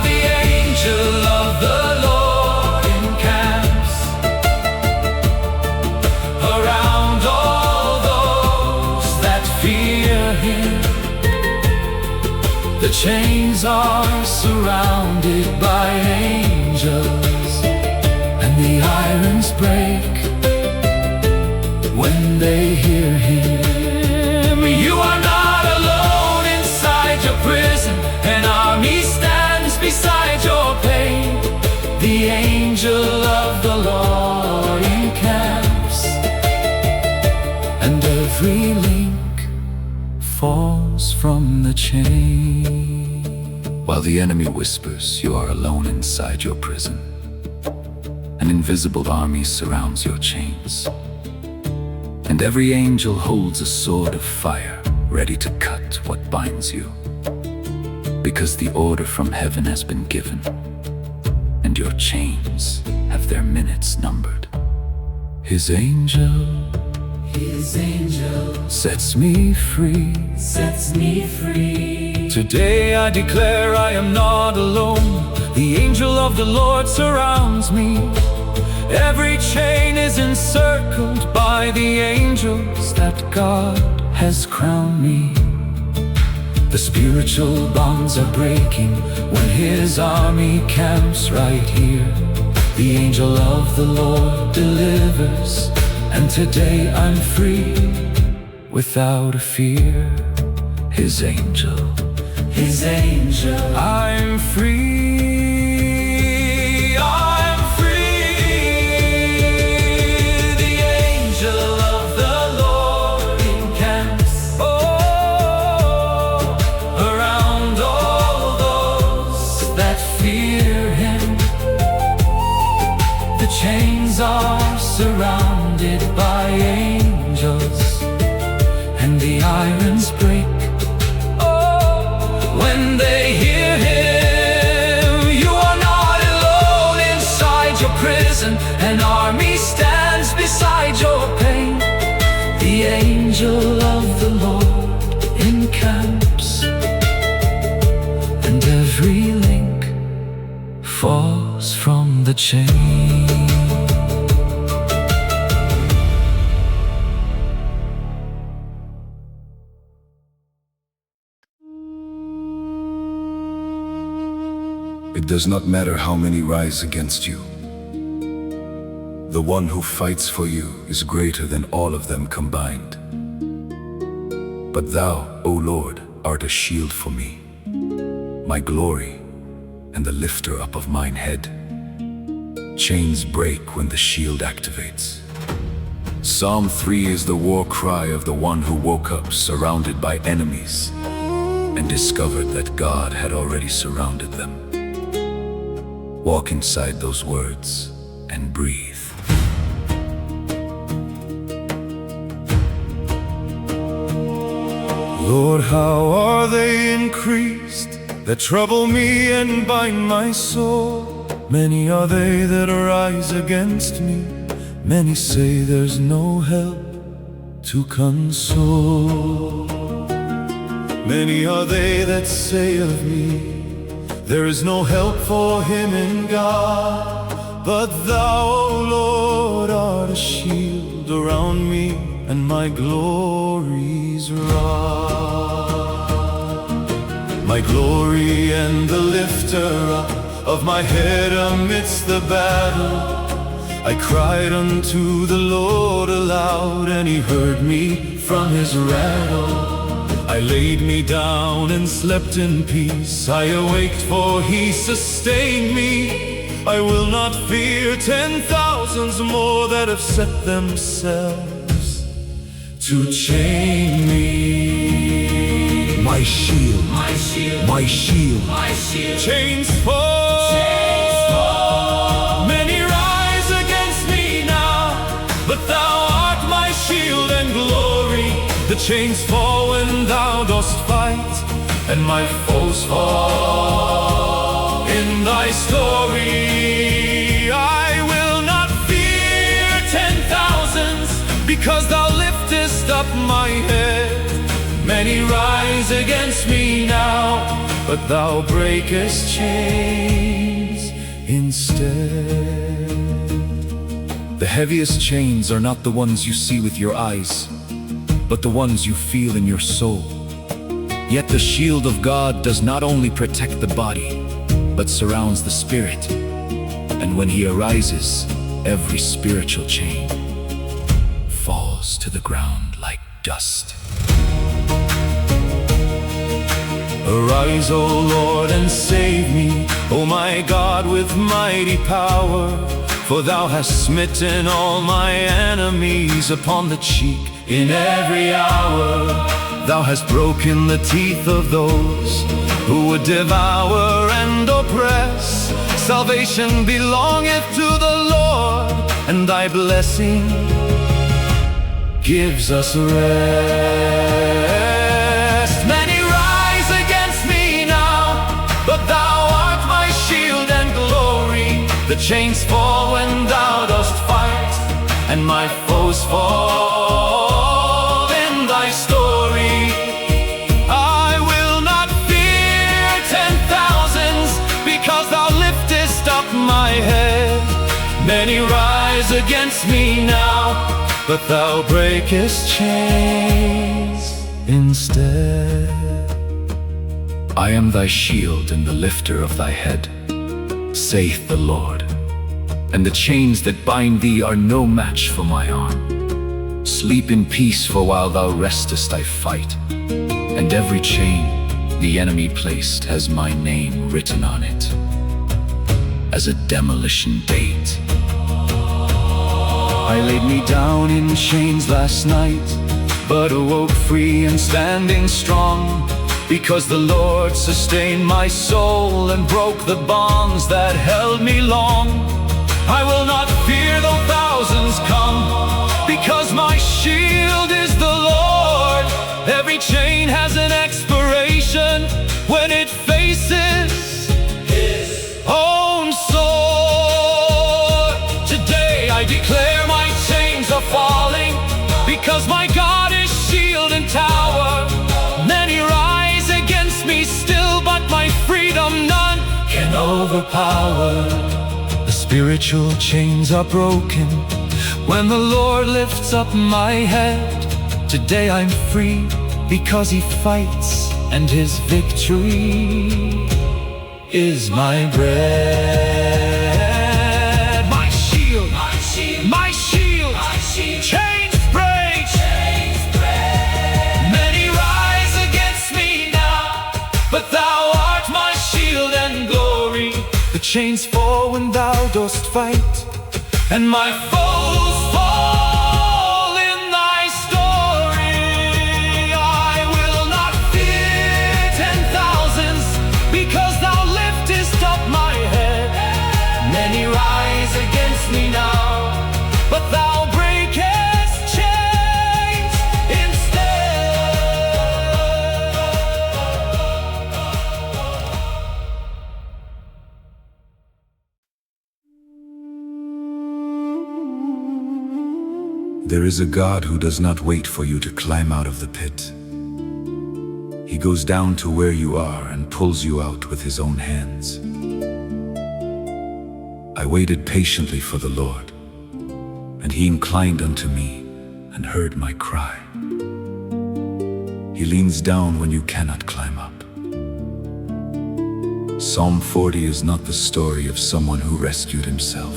The angel of the Lord encamps around all those that fear him. The chains are surrounded by angels, and the irons break when they hear him. You are not alone inside your prison. An army stands beside your pain. The angel of the Lord encamps, and every link falls from the chain. While the enemy whispers you are alone inside your prison, an invisible army surrounds your chains. And every angel holds a sword of fire, ready to cut what binds you. Because the order from heaven has been given, and your chains have their minutes numbered. His angel sets me free. Today I declare I am not alone. The angel of the Lord surrounds me. Every chain is encircled by the angels that God has crowned me. The spiritual bonds are breaking when his army camps right here. The angel of the Lord delivers, and today I'm free without a fear. His angel, I'm free, I'm free. The angel of the Lord encamps around all those that fear him. The chains are surrounded by angels, and the irons break when they hear him. You are not alone inside your prison. An army stands beside your pain. The angel of the Lord encamps, and every link falls from the chain. It does not matter how many rise against you. The one who fights for you is greater than all of them combined. But thou, O Lord, art a shield for me, my glory, and the lifter up of mine head. Chains break when the shield activates. Psalm 3 is the war cry of the one who woke up surrounded by enemies and discovered that God had already surrounded them. Walk inside those words and breathe. Lord, how are they increased that trouble me and bind my soul? Many are they that rise against me. Many say there's no help to console. Many are they that say of me, there is no help for him in God. But thou, O Lord, art a shield around me, and my glory's rod. My glory and the lifter up of my head amidst the battle. I cried unto the Lord aloud, and he heard me from his rattle. I laid me down and slept in peace. I awaked, for he sustained me. I will not fear 10,000s more that have set themselves to chain me. My shield, my shield, my shield, my shield. Chains fall, chains fall. Many rise against me now, but thou chains fall when thou dost fight, and my foes fall in thy story. I will not fear 10,000s, because thou liftest up my head. Many rise against me now, but thou breakest chains instead. The heaviest chains are not the ones you see with your eyes, but the ones you feel in your soul. Yet the shield of God does not only protect the body, but surrounds the spirit. And when he arises, every spiritual chain falls to the ground like dust. Arise, O Lord, and save me, O my God, with mighty power. For thou hast smitten all my enemies upon the cheek in every hour. Thou hast broken the teeth of those who would devour and oppress. Salvation belongeth to the Lord, and thy blessing gives us rest. Many rise against me now, but thou art my shield and glory. The chains fall when thou dost fight, and my foes fall in thy story. I will not fear 10,000s, because thou liftest up my head. Many rise against me now, but thou breakest chains instead. I am thy shield and the lifter of thy head, saith the Lord, and the chains that bind thee are no match for my arm. Sleep in peace, for while thou restest I fight, and every chain the enemy placed has my name written on it, as a demolition date. I laid me down in chains last night, but awoke free and standing strong, because the Lord sustained my soul and broke the bonds that held me long. I will not fear though thousands come, because my shield is the Lord. Every chain has an expiration when it faces his own sword. Today I declare my chains are falling, because my God is shield and tower. Many rise against me still, but my freedom none can overpower. The spiritual chains are broken when the Lord lifts up my head. Today I'm free, because he fights, and his victory is my bread. My shield, my shield, my shield, my shield. Chains break, chains break. Many rise against me now, but thou art my shield and glory. The chains fall when thou dost fight, and my foes fall in thy story. I will not fear 10,000s, because thou liftest up my head. Many rise against me now, but thou breakest chains instead. There is a God who does not wait for you to climb out of the pit. He goes down to where you are and pulls you out with his own hands. I waited patiently for the Lord, and he inclined unto me and heard my cry. He leans down when you cannot climb up. Psalm 40 is not the story of someone who rescued himself,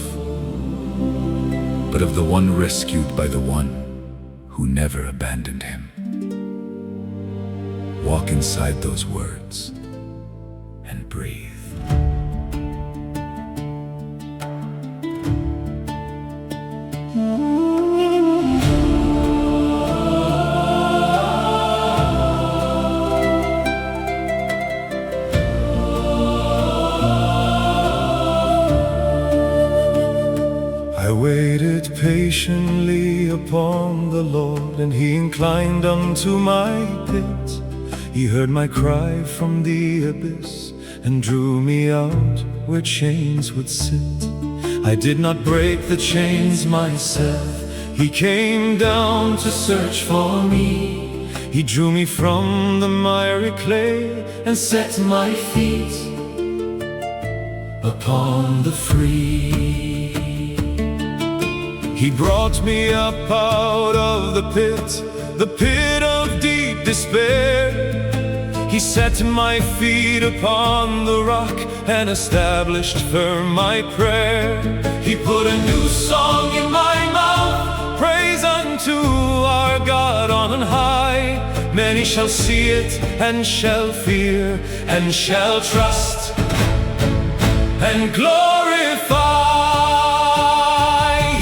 but of the one rescued by the one who never abandoned him. Walk inside those words and breathe. I waited patiently upon the Lord, and he inclined unto my pit. He heard my cry from the abyss, and drew me out where chains would sit. I did not break the chains myself, he came down to search for me. He drew me from the miry clay, and set my feet upon the free. He brought me up out of the pit of deep despair. He set my feet upon the rock, and established firm my prayer. He put a new song in my mouth, praise unto our God on high. Many shall see it, and shall fear, and shall trust, and glorify.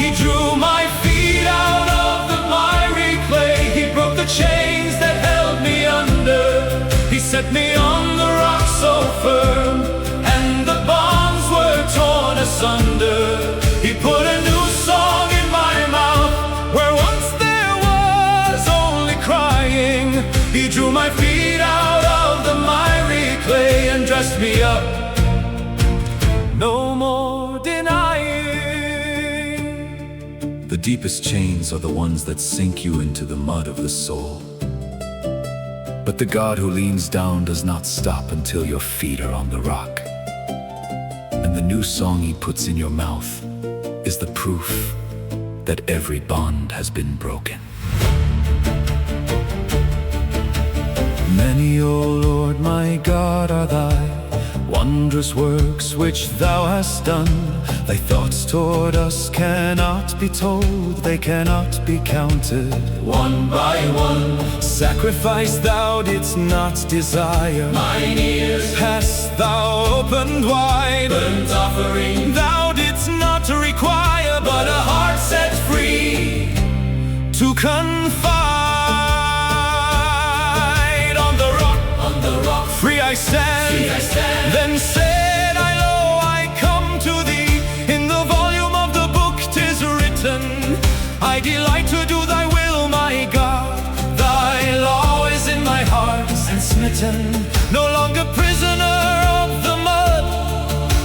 He drew my feet out of the miry clay. He broke the chains that held me under. He set me on the rock so firm, and the bonds were torn asunder. He put a new song in my mouth, where once there was only crying. He drew my feet out of the miry clay, and dressed me up, no more denying. The deepest chains are the ones that sink you into the mud of the soul. But the God who leans down does not stop until your feet are on the rock. And the new song he puts in your mouth is the proof that every bond has been broken. Many, O Lord, my God, are thy wondrous works which thou hast done. Thy thoughts toward us cannot be told, they cannot be counted. One by one, sacrifice thou didst not desire. Mine ears hast thou opened wide. Burnt offering thou didst not require, but a heart set free to confide. On the rock, free I stand. Then said I, lo, I come to thee. In the volume of the book 'tis written, I delight to do thy will, my God. Thy law is in my heart, and smitten, no longer prisoner of the mud.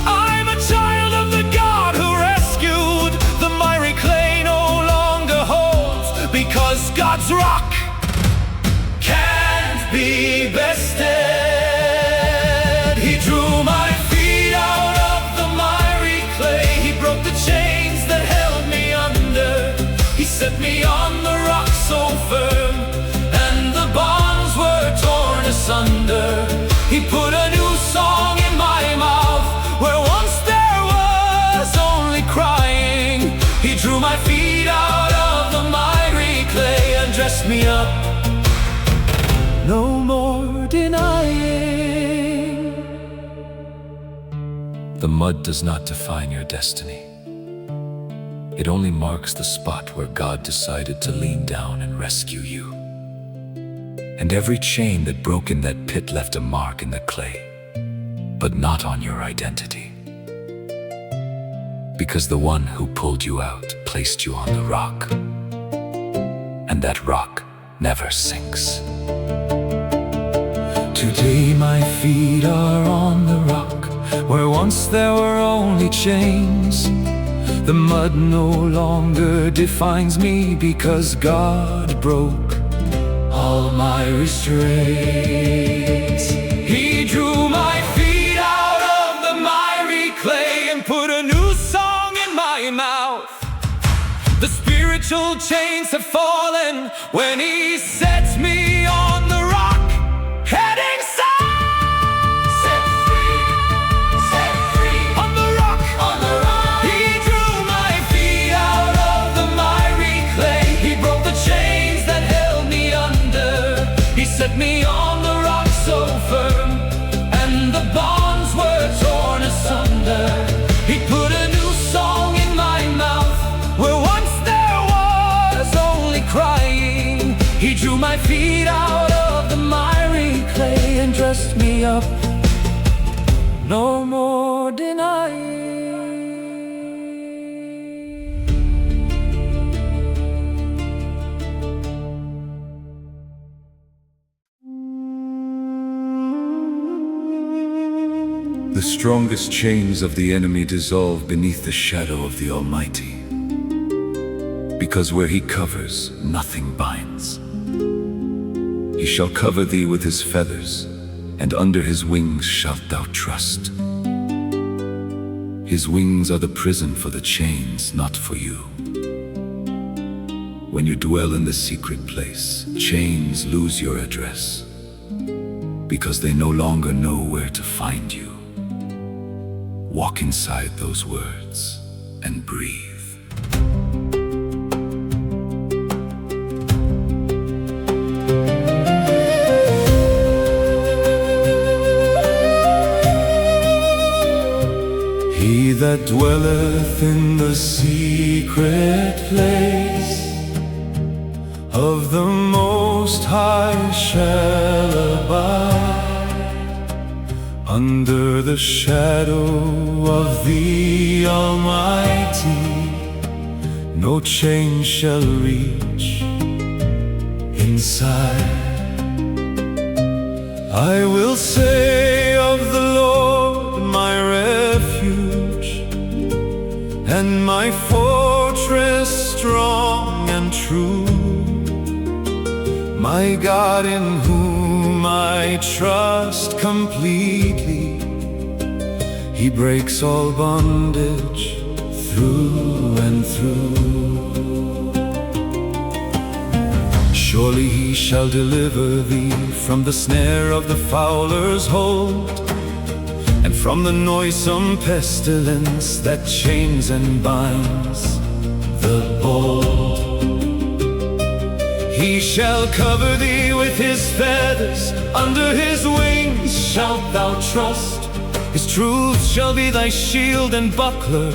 I'm a child of the God who rescued. The miry clay no longer holds, because God's rock can't be bested. He drew my feet out of the miry clay. He broke the chains that held me under. He set me on the rock so firm, and the bonds were torn asunder. He put a new song in my mouth, where once there was only crying. He drew my feet out of the miry clay, and dressed me up, no more denying. The mud does not define your destiny. It only marks the spot where God decided to lean down and rescue you. And every chain that broke in that pit left a mark in the clay, but not on your identity. Because the one who pulled you out placed you on the rock, and that rock never sinks. Today my feet are on the rock, where once there were only chains. The mud no longer defines me, because God broke all my restraints. He drew my feet out of the miry clay, and put a new song in my mouth. The spiritual chains have fallen when he sets me on the rock, heading south. Set free, on the rock, He drew my feet out of the miry clay. He broke the chains that held me under. He set me on the rock so firm, and the bonds were torn asunder. He put a new song in my mouth, where once there was only crying. He drew my feet out of the miry clay, and dressed me up, no more denying. The strongest chains of the enemy dissolve beneath the shadow of the Almighty. Because where he covers, nothing binds. He shall cover thee with his feathers, and under his wings shalt thou trust. His wings are the prison for the chains, not for you. When you dwell in the secret place, chains lose your address, because they no longer know where to find you. Walk inside those words and breathe. He that dwelleth in the secret place of the Most High shall abide under the shadow of the Almighty. No chain shall reach inside. I will say of the Lord, my refuge and my fortress strong and true, my God in whom I trust completely. He breaks all bondage through and through. Surely he shall deliver thee from the snare of the fowler's hold, and from the noisome pestilence that chains and binds the bold. He shall cover thee with his feathers, under his wings shalt thou trust. His truth shall be thy shield and buckler,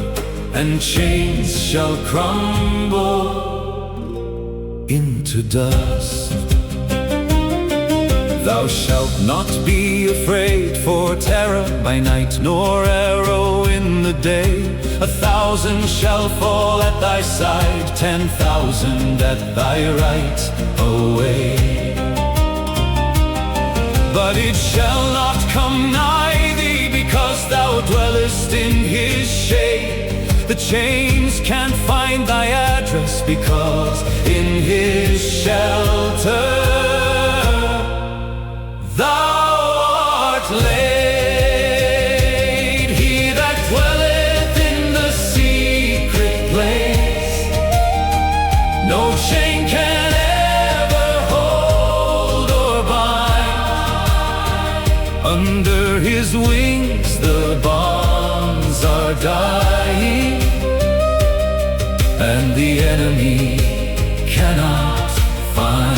and chains shall crumble into dust. Thou shalt not be afraid for terror by night, nor arrow in the day. 1,000 shall fall at thy side, 10,000 at thy right away, but it shall not come nigh thee, because thou dwellest in his shade. The chains can't find thy address, because in his shelter thou art laid. He that dwelleth in the secret place, no chain can ever hold or bind. Under his wings the bonds are dying, and the enemy cannot find.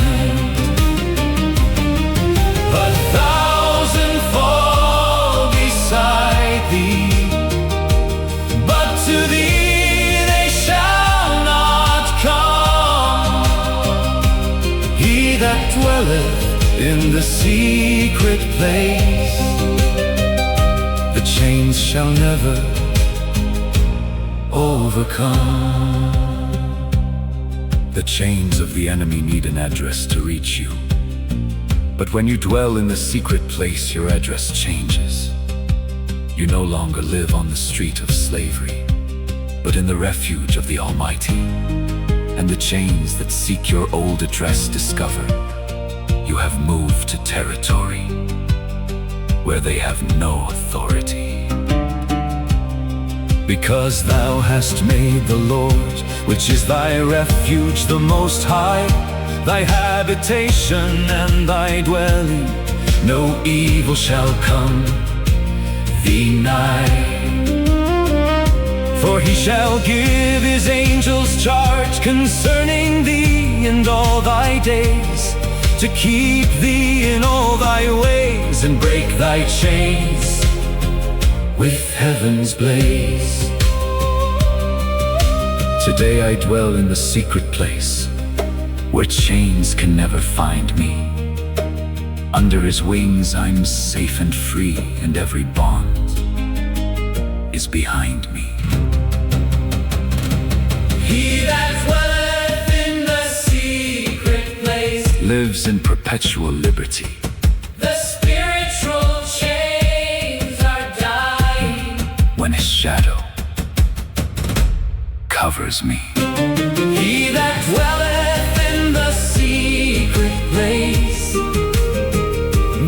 Dwelleth in the secret place, the chains shall never overcome. The chains of the enemy need an address to reach you, but when you dwell in the secret place, your address changes. You no longer live on the street of slavery, but in the refuge of the Almighty. And the chains that seek your old address discover you have moved to territory where they have no authority. Because thou hast made the Lord, which is thy refuge, the Most High, thy habitation and thy dwelling, no evil shall come thee nigh. For he shall give his angels charge concerning thee in all thy days, to keep thee in all thy ways, and break thy chains with heaven's blaze. Today I dwell in the secret place, where chains can never find me. Under his wings I'm safe and free, and every bond is behind me. He that dwelleth in the secret place lives in perpetual liberty. The spiritual chains are dying. when his shadow covers me. He that dwelleth in the secret place,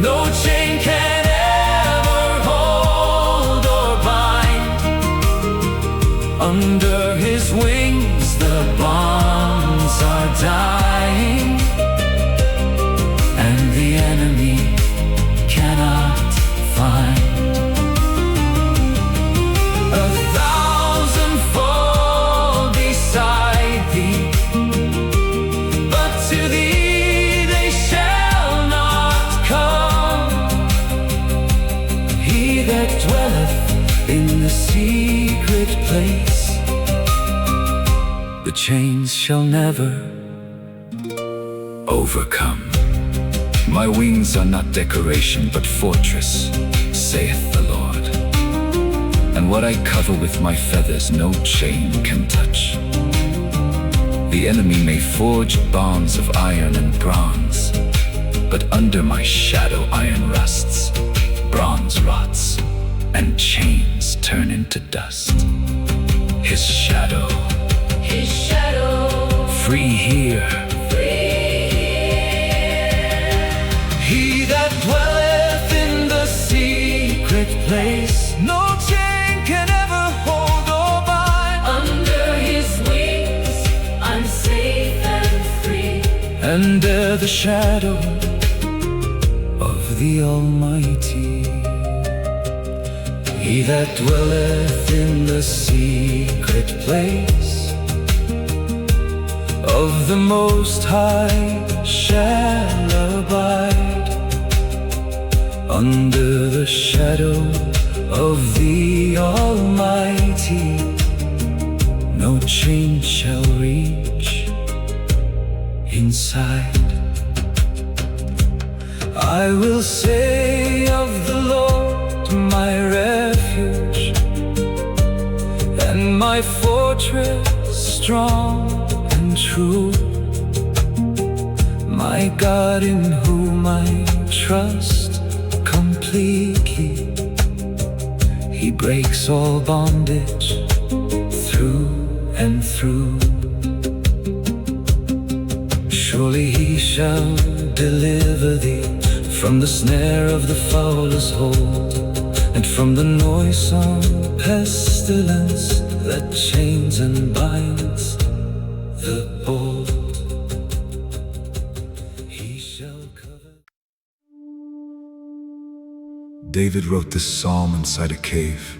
no chain can ever hold or bind. Under his wings the bonds are dying, and the enemy cannot find. A thousand fall beside thee, but to thee they shall not come. He that dwelleth in the secret place, the chains shall never Overcome. My wings are not decoration, but fortress, saith the Lord. And what I cover with my feathers no chain can touch. The enemy may forge bonds of iron and bronze, but under my shadow iron rusts, bronze rots, and chains turn into dust. His shadow, free here. He that dwelleth in the secret place, no chain can ever hold or bind. Under his wings I'm safe and free, under the shadow of the Almighty. He that dwelleth in the secret place of the Most High shall abide. Under the shadow of the Almighty, no chain shall reach inside. I will say of the Lord, my refuge and my fortress strong and true, my God in whom I trust completely. He breaks all bondage through and through. Surely he shall deliver thee from the snare of the fowler's hold, and from the noisome pestilence that chains and binds the bold. He shall cover. David wrote this psalm inside a cave,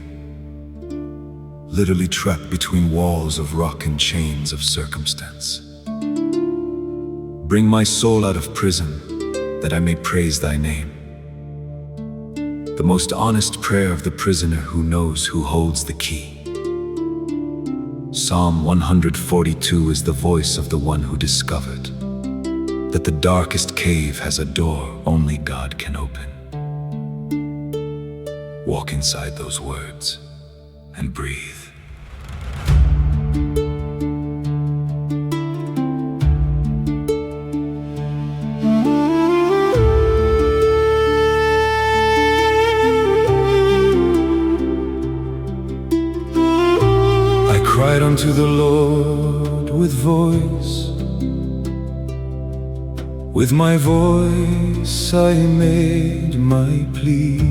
literally trapped between walls of rock and chains of circumstance. Bring my soul out of prison, that I may praise thy name. The most honest prayer of the prisoner who knows who holds the key. Psalm 142 is the voice of the one who discovered that the darkest cave has a door only God can open. Walk inside those words and breathe. I cried unto the Lord with voice. With my voice I made my plea.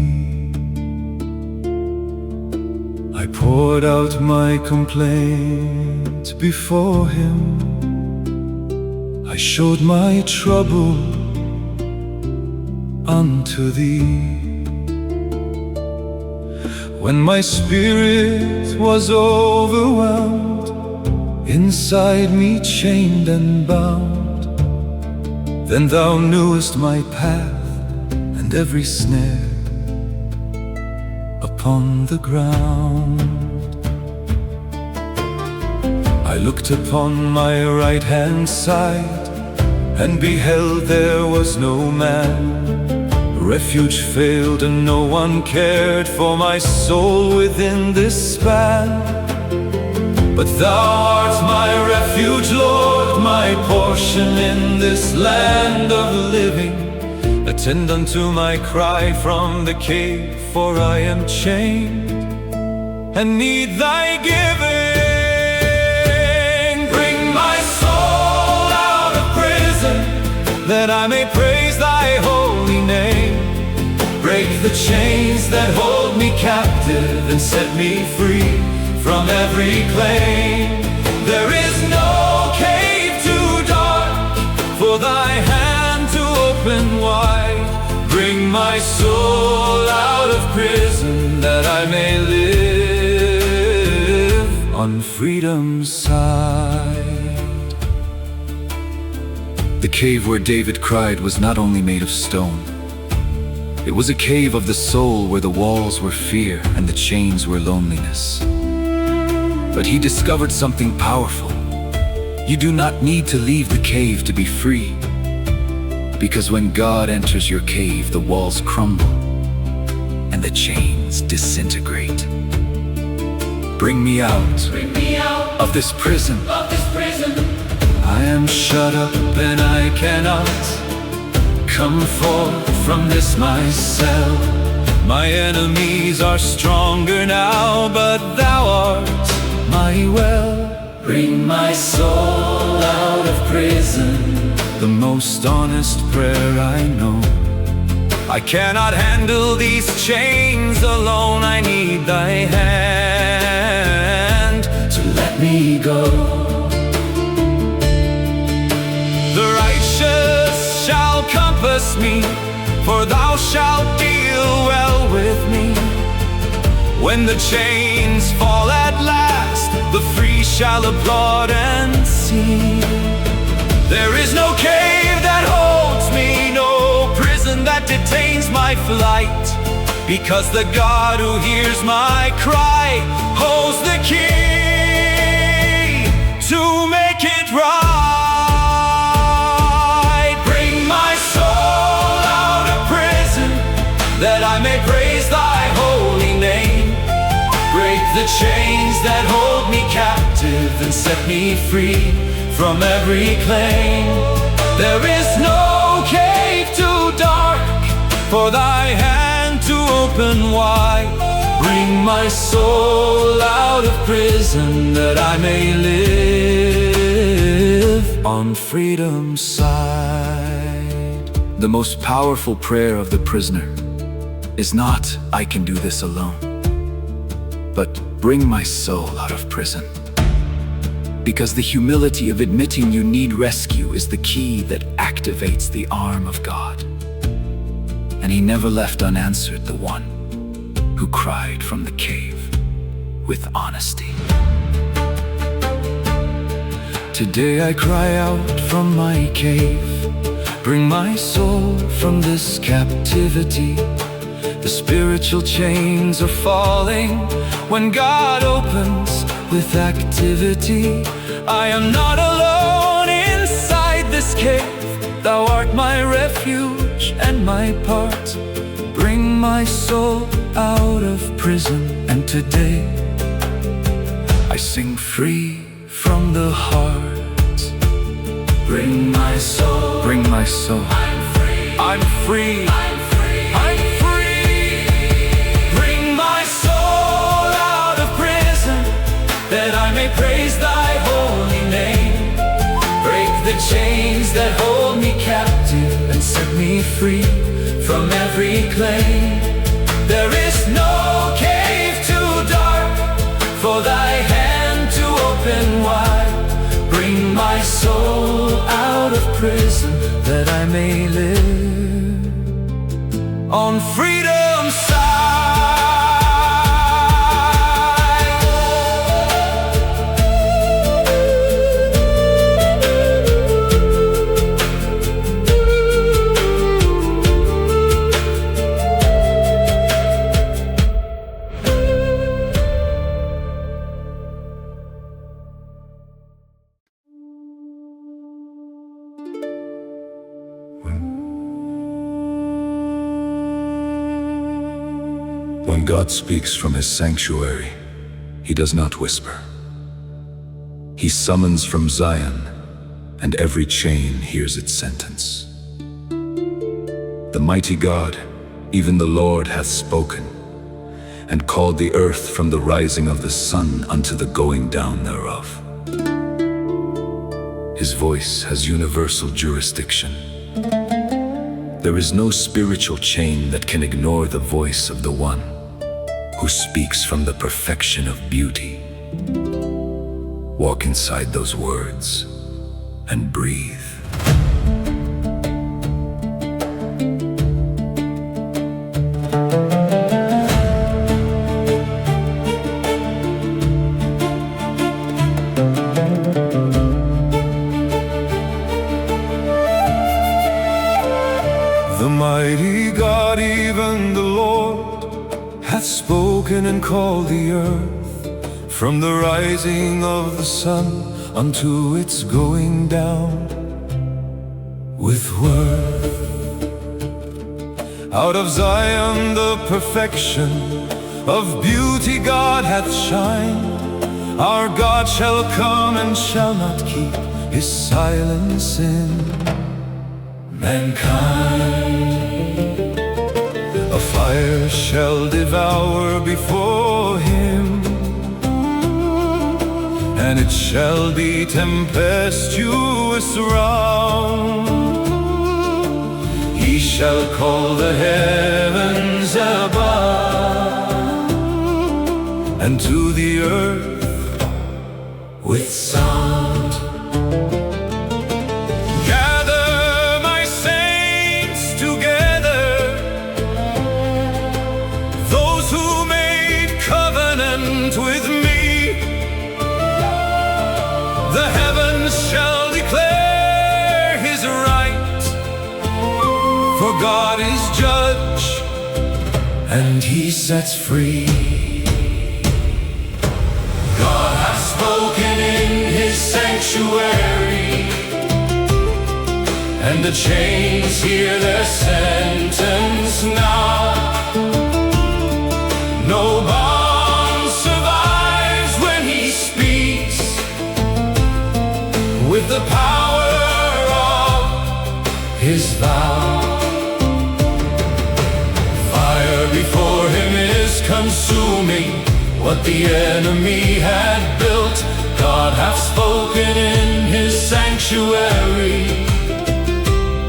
I poured out my complaint before him. I showed my trouble unto thee. When my spirit was overwhelmed, inside me chained and bound, then thou knewest my path and every snare upon the ground. I looked upon my right hand side, and beheld there was no man. Refuge failed and no one cared for my soul within this span. But thou art my refuge, Lord, my portion in this land of living. Attend unto my cry from the cave, for I am chained and need thy giving. Bring my soul out of prison, that I may praise thy holy name. break the chains that hold me captive, and set me free from every claim. There is no cave too dark For thy hand to open wide. Bring my soul out of prison, that I may live on freedom's side. The cave where David cried was not only made of stone. It was a cave of the soul, where the walls were fear and the chains were loneliness. But he discovered something powerful. You do not need to leave the cave to be free, because when God enters your cave, the walls crumble and the chains disintegrate. Bring me out of this prison. I am shut up and I cannot Come forth from this my cell. My enemies are stronger now, but thou art my well. bring my soul out of prison. The most honest prayer I know. I cannot handle these chains alone. I need thy hand to let me go. The righteous shall compass me, for thou shalt deal well with me. When the chains fall at last, the free shall applaud and see. There is no cave that holds me, no prison that detains my flight, because the God who hears my cry holds the key to make it right. Bring my soul out of prison, that I may praise thy holy name. Break the chains that hold me captive, and set me free from every claim. There is no cave too dark for thy hand to open wide. Bring my soul out of prison, that I may live on freedom's side. The most powerful prayer of the prisoner is not, "I can do this alone," but "Bring my soul out of prison." Because the humility of admitting you need rescue is the key that activates the arm of God. And he never left unanswered the one who cried from the cave with honesty. Today I cry out from my cave. Bring my soul from this captivity. The spiritual chains are falling when God opens with activity. I am not alone inside this cave. Thou art my refuge and my part. Bring my soul out of prison, and today I sing free from the heart. Bring my soul, Bring my soul. I'm free, I'm free. I'm free, I'm free. bring my soul out of prison, that I may praise thy holy name. Break the chains that hold me captive, and set me free from every claim. There is no cave too dark for thy hand to open wide. Bring my soul out of prison, That I may live on freedom's side. When God speaks from his sanctuary, he does not whisper. He summons from Zion, and every chain hears its sentence. The mighty God, even the Lord, hath spoken, and called the earth from the rising of the sun unto the going down thereof. His voice has universal jurisdiction. There is no spiritual chain that can ignore the voice of the one who speaks from the perfection of beauty. Walk inside those words and breathe. The mighty God, even the Lord, hath spoken and called the earth from the rising of the sun unto its going down with word. Out of Zion the perfection of beauty God hath shined. Our God shall come and shall not keep his silence in mankind. A fire shall devour before him, and it shall be tempestuous round. He shall call the heavens above, and to the earth with sound. With me, the heavens shall declare his right, for God is judge, and he sets free. God hath spoken in his sanctuary, and the chains hear their sentence now. No with the power of his vow. Fire before him is consuming what the enemy had built. God hath spoken in his sanctuary,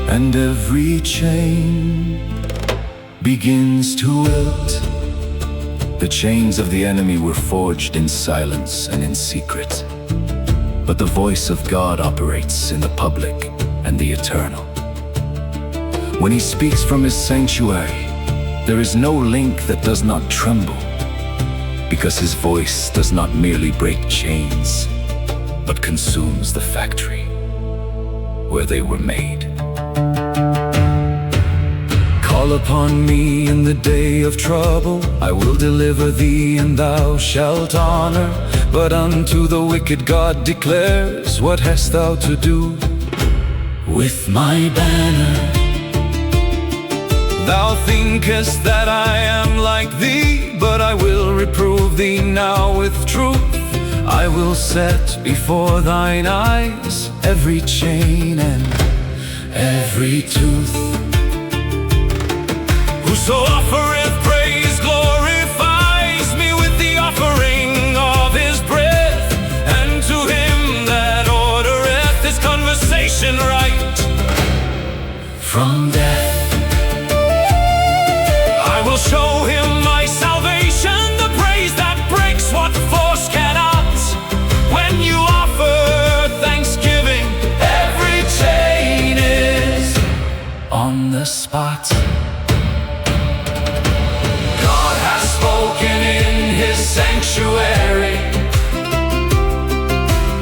and every chain begins to wilt. The chains of the enemy were forged in silence and in secret, but the voice of God operates in the public and the eternal. When he speaks from his sanctuary, there is no link that does not tremble, because his voice does not merely break chains, but consumes the factory where they were made. Call upon me in the day of trouble, I will deliver thee, and thou shalt honor. But unto the wicked God declares, what hast thou to do with my banner? Thou thinkest that I am like thee, but I will reprove thee now with truth. I will set before thine eyes every chain and every tooth. Whoso offereth praise glorifies me with the offering of his breath, and to him that ordereth his conversation right from death, I will show him my salvation, the praise that breaks what force cannot. When you offer thanksgiving, every chain is on the spot. God has spoken in his sanctuary,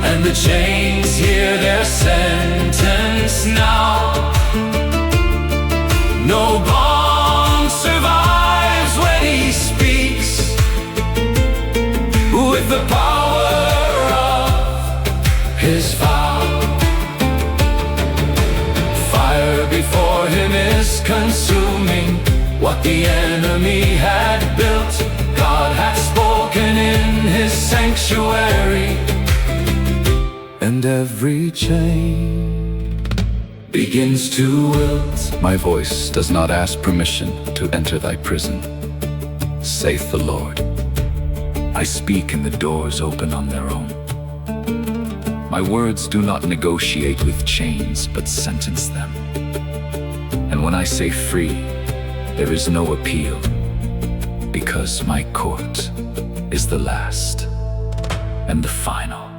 and the chains hear their sentence now. No bond survives when he speaks with the power of his vow. Fire before him is consuming what the enemy had built. God hath spoken in his sanctuary, and every chain begins to wilt. My voice does not ask permission to enter thy prison. saith the Lord. I speak and the doors open on their own. My words do not negotiate with chains, but sentence them. And when I say free, there is no appeal, because my court is the last and the final.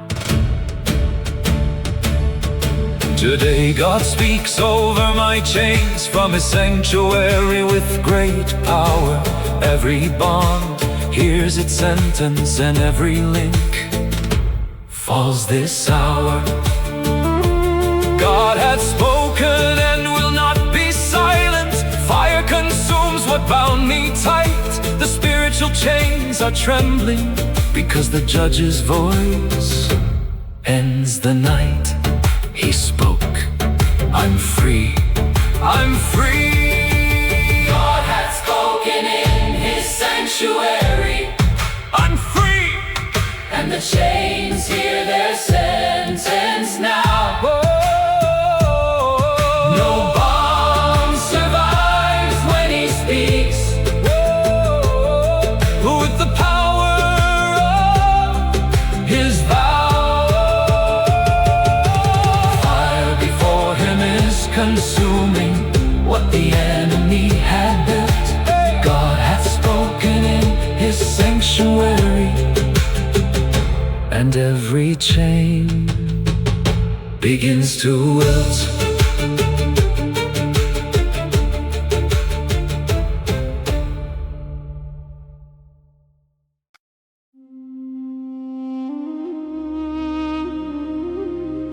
Today God speaks over my chains from his sanctuary with great power. Every bond hears its sentence and every link falls this hour. God hath spoken and will not be silent. Fire consumes what bound me tight. The spiritual chains are trembling because the judge's voice ends the night. He spoke, I'm free, I'm free. God hath spoken in his sanctuary. I'm free. And the chains hear their sentence now. No bomb survives when he speaks. With the power of his vow, Fire before him is consuming what the enemy had built. God hath spoken in his sanctuary. and every chain begins to wilt.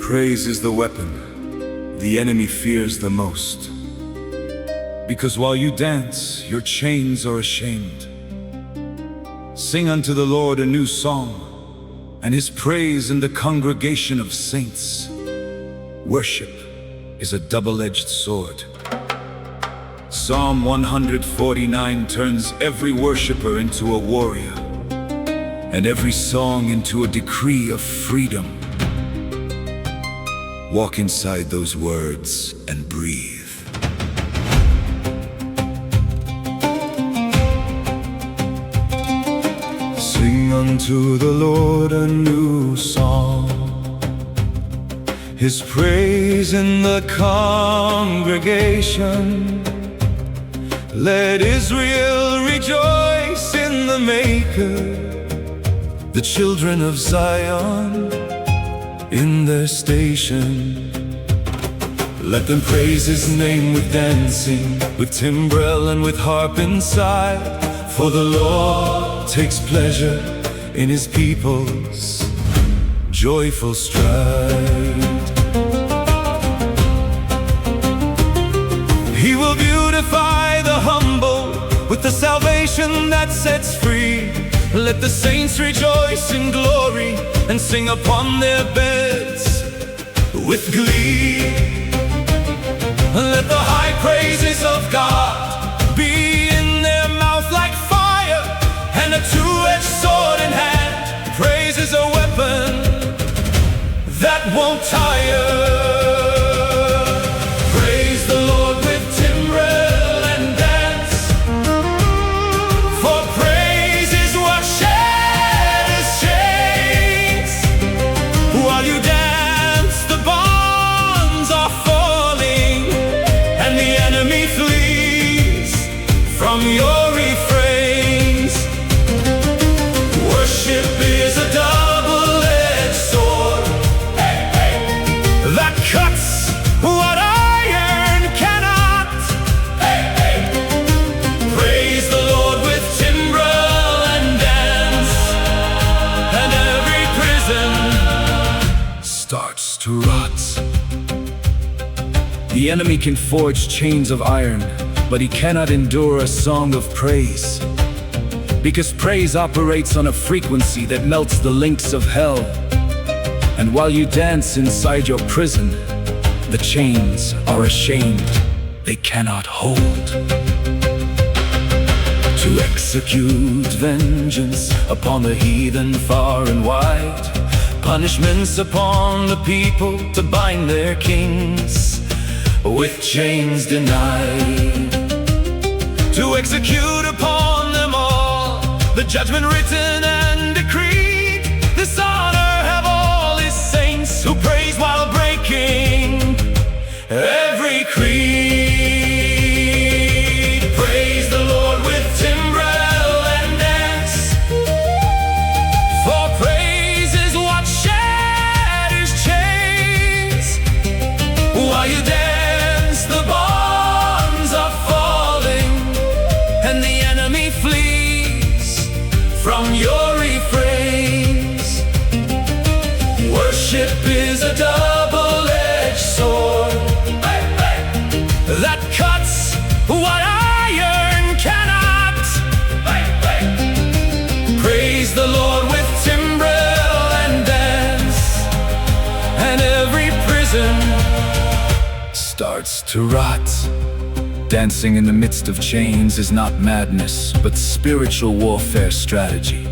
Praise is the weapon the enemy fears the most. Because while you dance, your chains are ashamed. Sing unto the Lord a new song, and his praise in the congregation of saints. Worship is a double-edged sword. Psalm 149 turns every worshiper into a warrior, and every song into a decree of freedom. Walk inside those words and breathe. Sing unto the Lord a new song, his praise in the congregation. Let Israel rejoice in the Maker, the children of Zion in their station. Let them praise his name with dancing, with timbrel and with harp inside. For the Lord takes pleasure in his people's joyful stride. He will beautify the humble with the salvation that sets free. Let the saints rejoice in glory and sing upon their beds with glee. Let the high praises of God be in their mouth like fire, and a two-edged sword in hand. Praise is a weapon that won't tire. Praise the Lord with timbrel and dance, for praise is what shatters chains. While you dance, the bonds are falling, and the enemy flees from your refrains. Worship is a double-edged sword, that cuts what iron cannot. Praise the Lord with timbrel and dance, and every prison starts to rot. The enemy can forge chains of iron, but he cannot endure a song of praise, because praise operates on a frequency that melts the links of hell. And while you dance inside your prison, the chains are ashamed, they cannot hold. To execute vengeance upon the heathen far and wide, punishments upon the people to bind their kings with chains denied. To execute upon them all judgment written and decreed. This honor have all his saints who praise while breaking every creed. Praise the Lord with timbrel and dance, for praise is what shatters chains. While you dance, the bonds are falling, and the enemy flees from your refrains. Worship is a double-edged sword that cuts what iron cannot. Praise the Lord with timbrel and dance, and every prison starts to rot. Dancing in the midst of chains is not madness, but spiritual warfare strategy.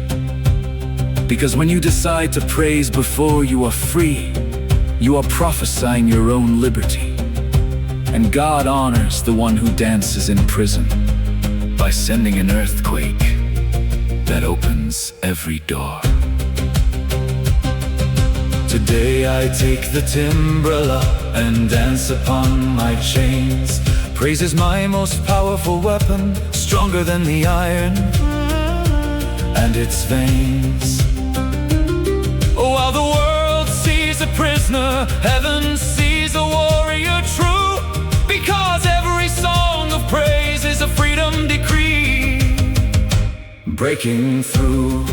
Because when you decide to praise before you are free, you are prophesying your own liberty. And God honors the one who dances in prison by sending an earthquake that opens every door. Today I take the timbrel up and dance upon my chains. Praise is my most powerful weapon, stronger than the iron and its veins. While the world sees a prisoner, heaven sees a warrior true. Because every song of praise is a freedom decree, breaking through.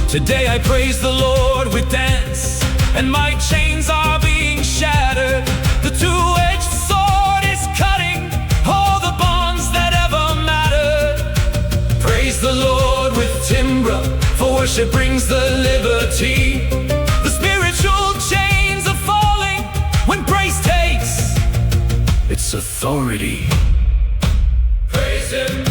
Today I praise the Lord with dance, and my chains are being shattered. The two-edged sword is cutting all the bonds that ever mattered. Praise the Lord with timbrel, for worship brings the liberty. The spiritual chains are falling when praise takes its authority. Praise him,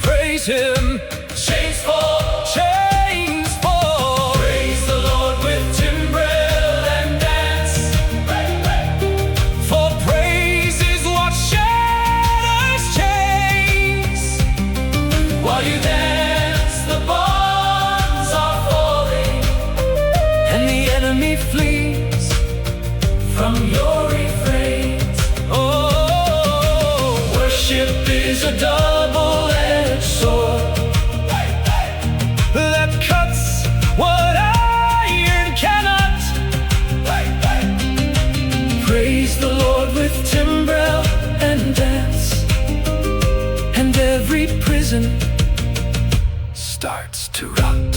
praise him. Chains fall, chains fall. Praise the Lord with timbrel and dance, for praise is what shatters chains. While you dance, the bonds are falling, and the enemy flees from your refrains. Oh, worship is a double-edged sword that cuts what iron cannot. Praise the Lord with timbrel and dance, and every prison starts to rot.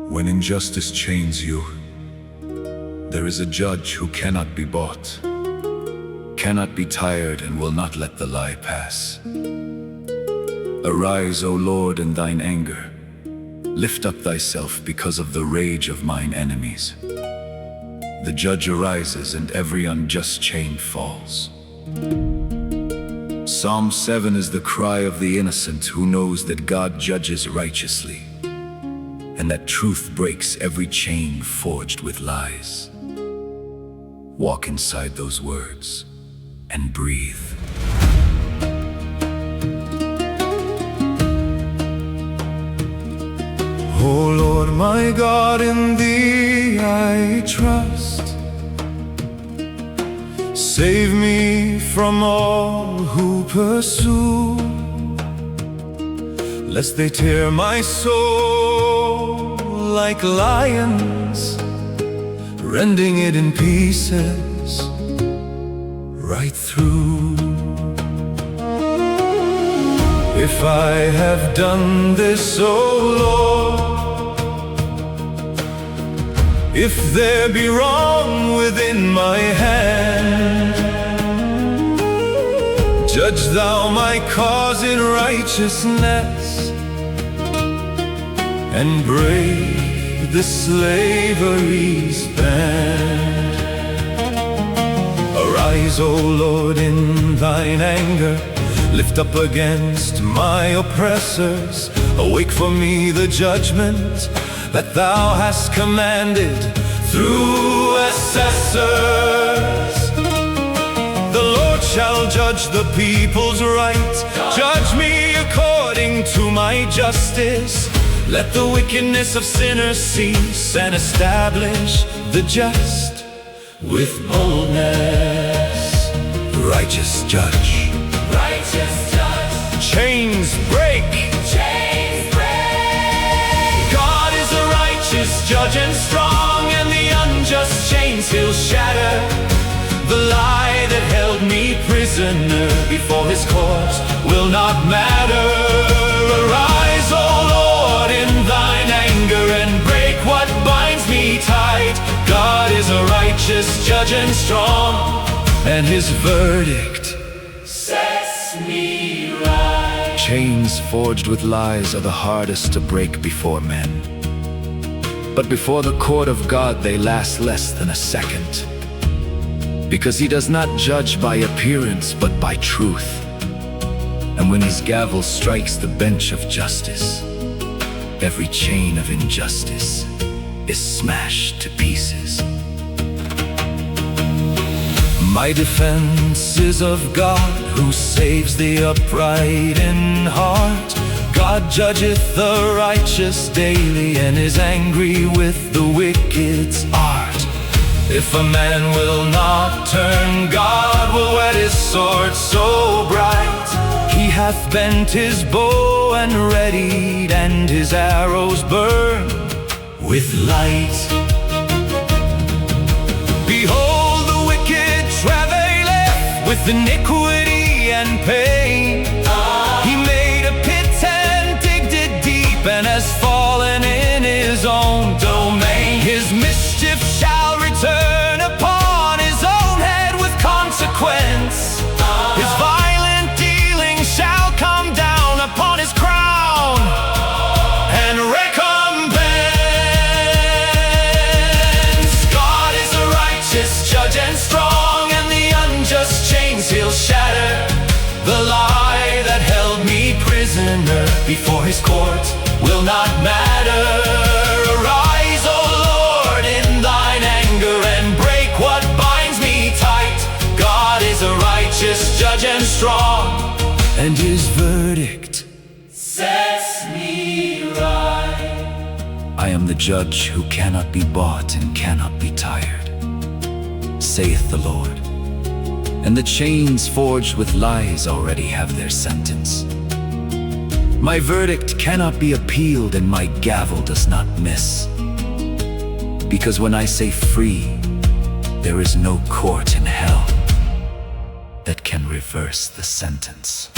When injustice chains you, there is a judge who cannot be bought, cannot be tired, and will not let the lie pass. Arise, O Lord, in thine anger. Lift up thyself because of the rage of mine enemies. The judge arises, and every unjust chain falls. Psalm 7 is the cry of the innocent who knows that God judges righteously, and that truth breaks every chain forged with lies. Walk inside those words and breathe. O Lord my God, in thee I trust. Save me from all who pursue, lest they tear my soul like lions, rending it in pieces right through. If I have done this, O Lord, if there be wrong within my hand, judge thou my cause in righteousness, and break the slavery's band. Arise, O Lord, in thine anger, lift up against my oppressors. Awake for me the judgment that thou hast commanded through assessors. The Lord shall judge the people's right, judge me according to my justice. Let the wickedness of sinners cease, and establish the just with boldness. Righteous judge, Righteous judge, chains break. chains break. God is a righteous judge and strong, and the unjust chains he'll shatter. The lie that held me prisoner before his court will not matter. Arise, O Lord, in thine anger, and break what binds me tight. God is a righteous judge and strong, and his verdict Sets me right. chains forged with lies are the hardest to break before men. But before the court of God they last less than a second, because he does not judge by appearance but by truth. And when his gavel strikes the bench of justice, every chain of injustice is smashed to pieces. My defense is of God, who saves the upright in heart. God judgeth the righteous daily, and is angry with the wicked's art. If a man will not turn, God will whet his sword so bright. He hath bent his bow and readied, and his arrows burn with light. Behold, the wicked travaileth with iniquity and pain. He made a pit and digged it deep, and has fallen in his own domain. His mischief shall return upon his own head with consequence. His violent dealing shall come down upon his crown and recompense. God is a righteous judge and strong, and the unjust chains he'll shatter. The lie that held me prisoner before his court will not matter. Arise, O Lord, in thine anger, and break what binds me tight. God is a righteous judge and strong, and his verdict Sets me right. I am the judge who cannot be bought and cannot be tired, saith the Lord. And the chains forged with lies already have their sentence. My verdict cannot be appealed, and my gavel does not miss. Because when I say free, there is no court in hell that can reverse the sentence.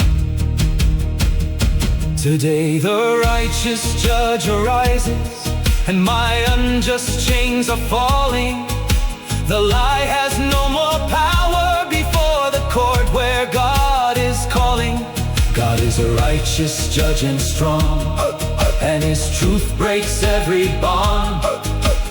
Today the righteous judge arises, and my unjust chains are falling. The lie has no more power before the court where God is calling. God is a righteous judge and strong, and his truth breaks every bond.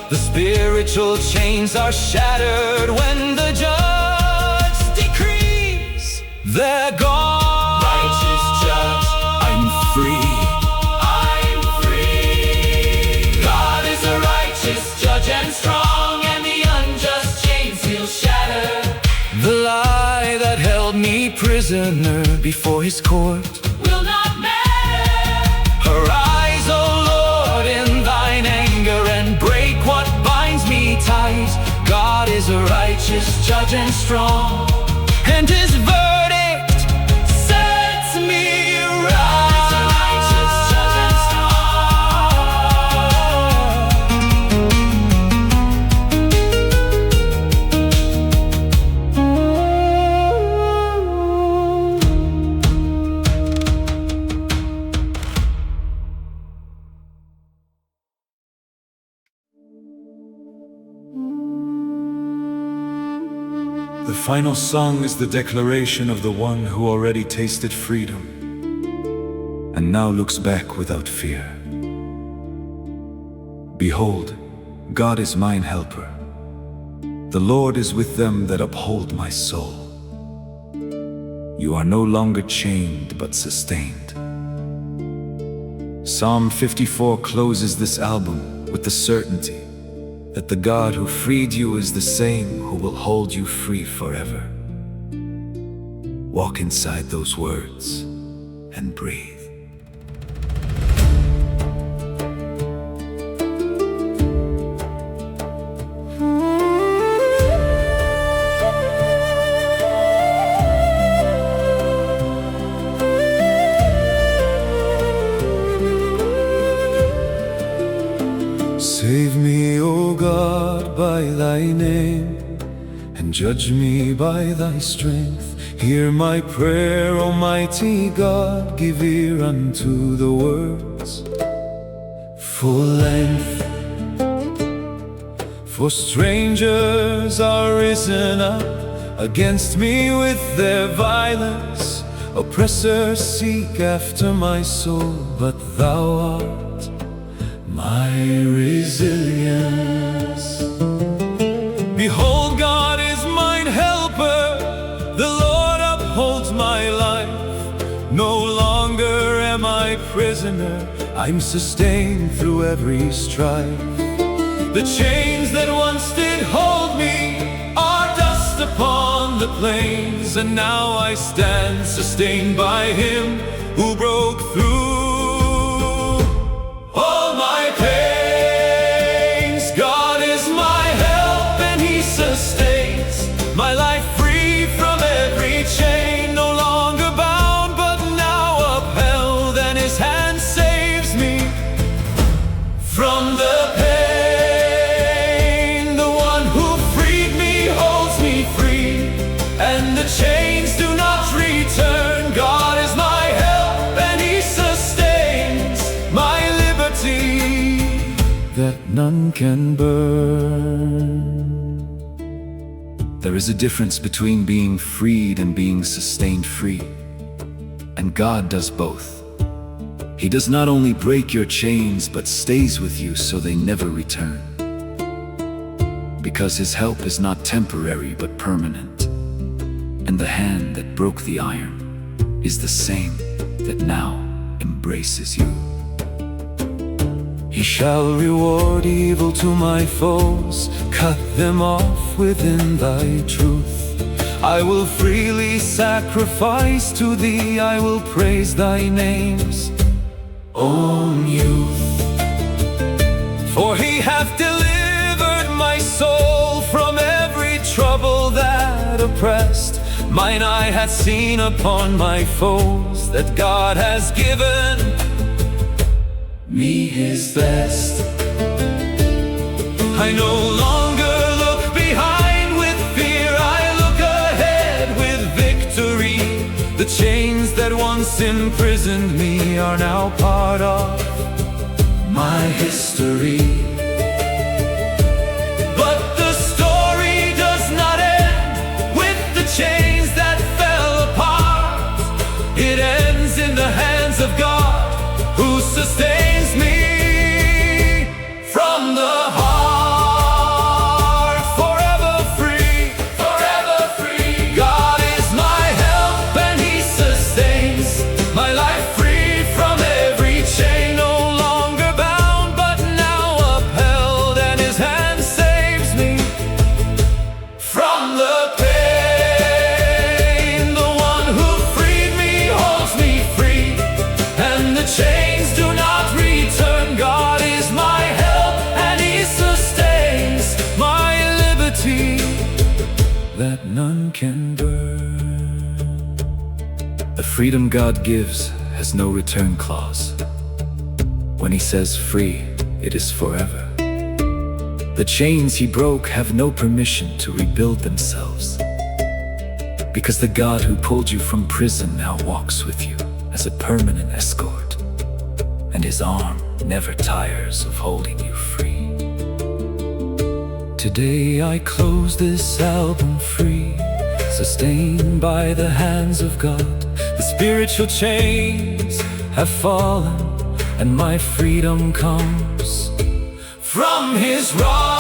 The spiritual chains are shattered when the judge decrees they're gone. Righteous judge, I'm free. I'm free. God is a righteous judge and strong, and the unjust chains he'll shatter. The lie that held me prisoner before his court Will not matter. arise, O Lord, in thine anger, and break what binds me tight. God is a righteous judge and strong, and his verdict sets me right. He's a righteous judge and The final song is the declaration of the one who already tasted freedom and now looks back without fear. Behold, God is mine helper. The Lord is with them that uphold my soul. You are no longer chained but sustained. Psalm 54 closes this album with the certainty that the God who freed you is the same who will hold you free forever. Walk inside those words and breathe. Save me, O God, by thy name, and judge me by thy strength. Hear my prayer, Almighty God, give ear unto the words. Full length, for strangers are risen up against me with their violence. Oppressors seek after my soul, but thou art my resilience. Behold, God is mine helper, the Lord upholds my life. No longer am I prisoner, I'm sustained through every strife. The chains that once did hold me are dust upon the plains, and now I stand sustained by Him who broke through all my pains. God is my help and He sustains my life free from every chain. No longer bound but now upheld, and His hand saves me from the pain. The one who freed me holds me free, and the chains do not return. God is my help and He sustains my liberty that none can burn. There is a difference between being freed and being sustained free, and God does both. He does not only break your chains, but stays with you so they never return. Because His help is not temporary but permanent, and the hand that broke the iron is the same that now embraces you. He shall reward evil to my foes, cut them off within thy truth. I will freely sacrifice to thee, I will praise thy name's own youth. For He hath delivered my soul from every trouble that oppressed. Mine eye hath seen upon my foes that God has given me His best. I no longer look behind with fear, I look ahead with victory. The chains that once imprisoned me are now part of my history. But the story does not end with the chains that fell apart. It ends in the hands of God who sustains me from the heart. Forever free, forever free. God is my help and He sustains my life free from every chain. No longer bound but now upheld, and His hand saves me from the pain. The one who freed me holds me free, and the chains do not return. God is my help and He sustains my liberty that none can burn. The freedom God gives has no return clause. When He says free, it is forever. The chains He broke have no permission to rebuild themselves, because the God who pulled you from prison now walks with you as a permanent escort, and His arm never tires of holding you free. Today I close this album free, sustained by the hands of God. The spiritual chains have fallen, and my freedom comes from His rod.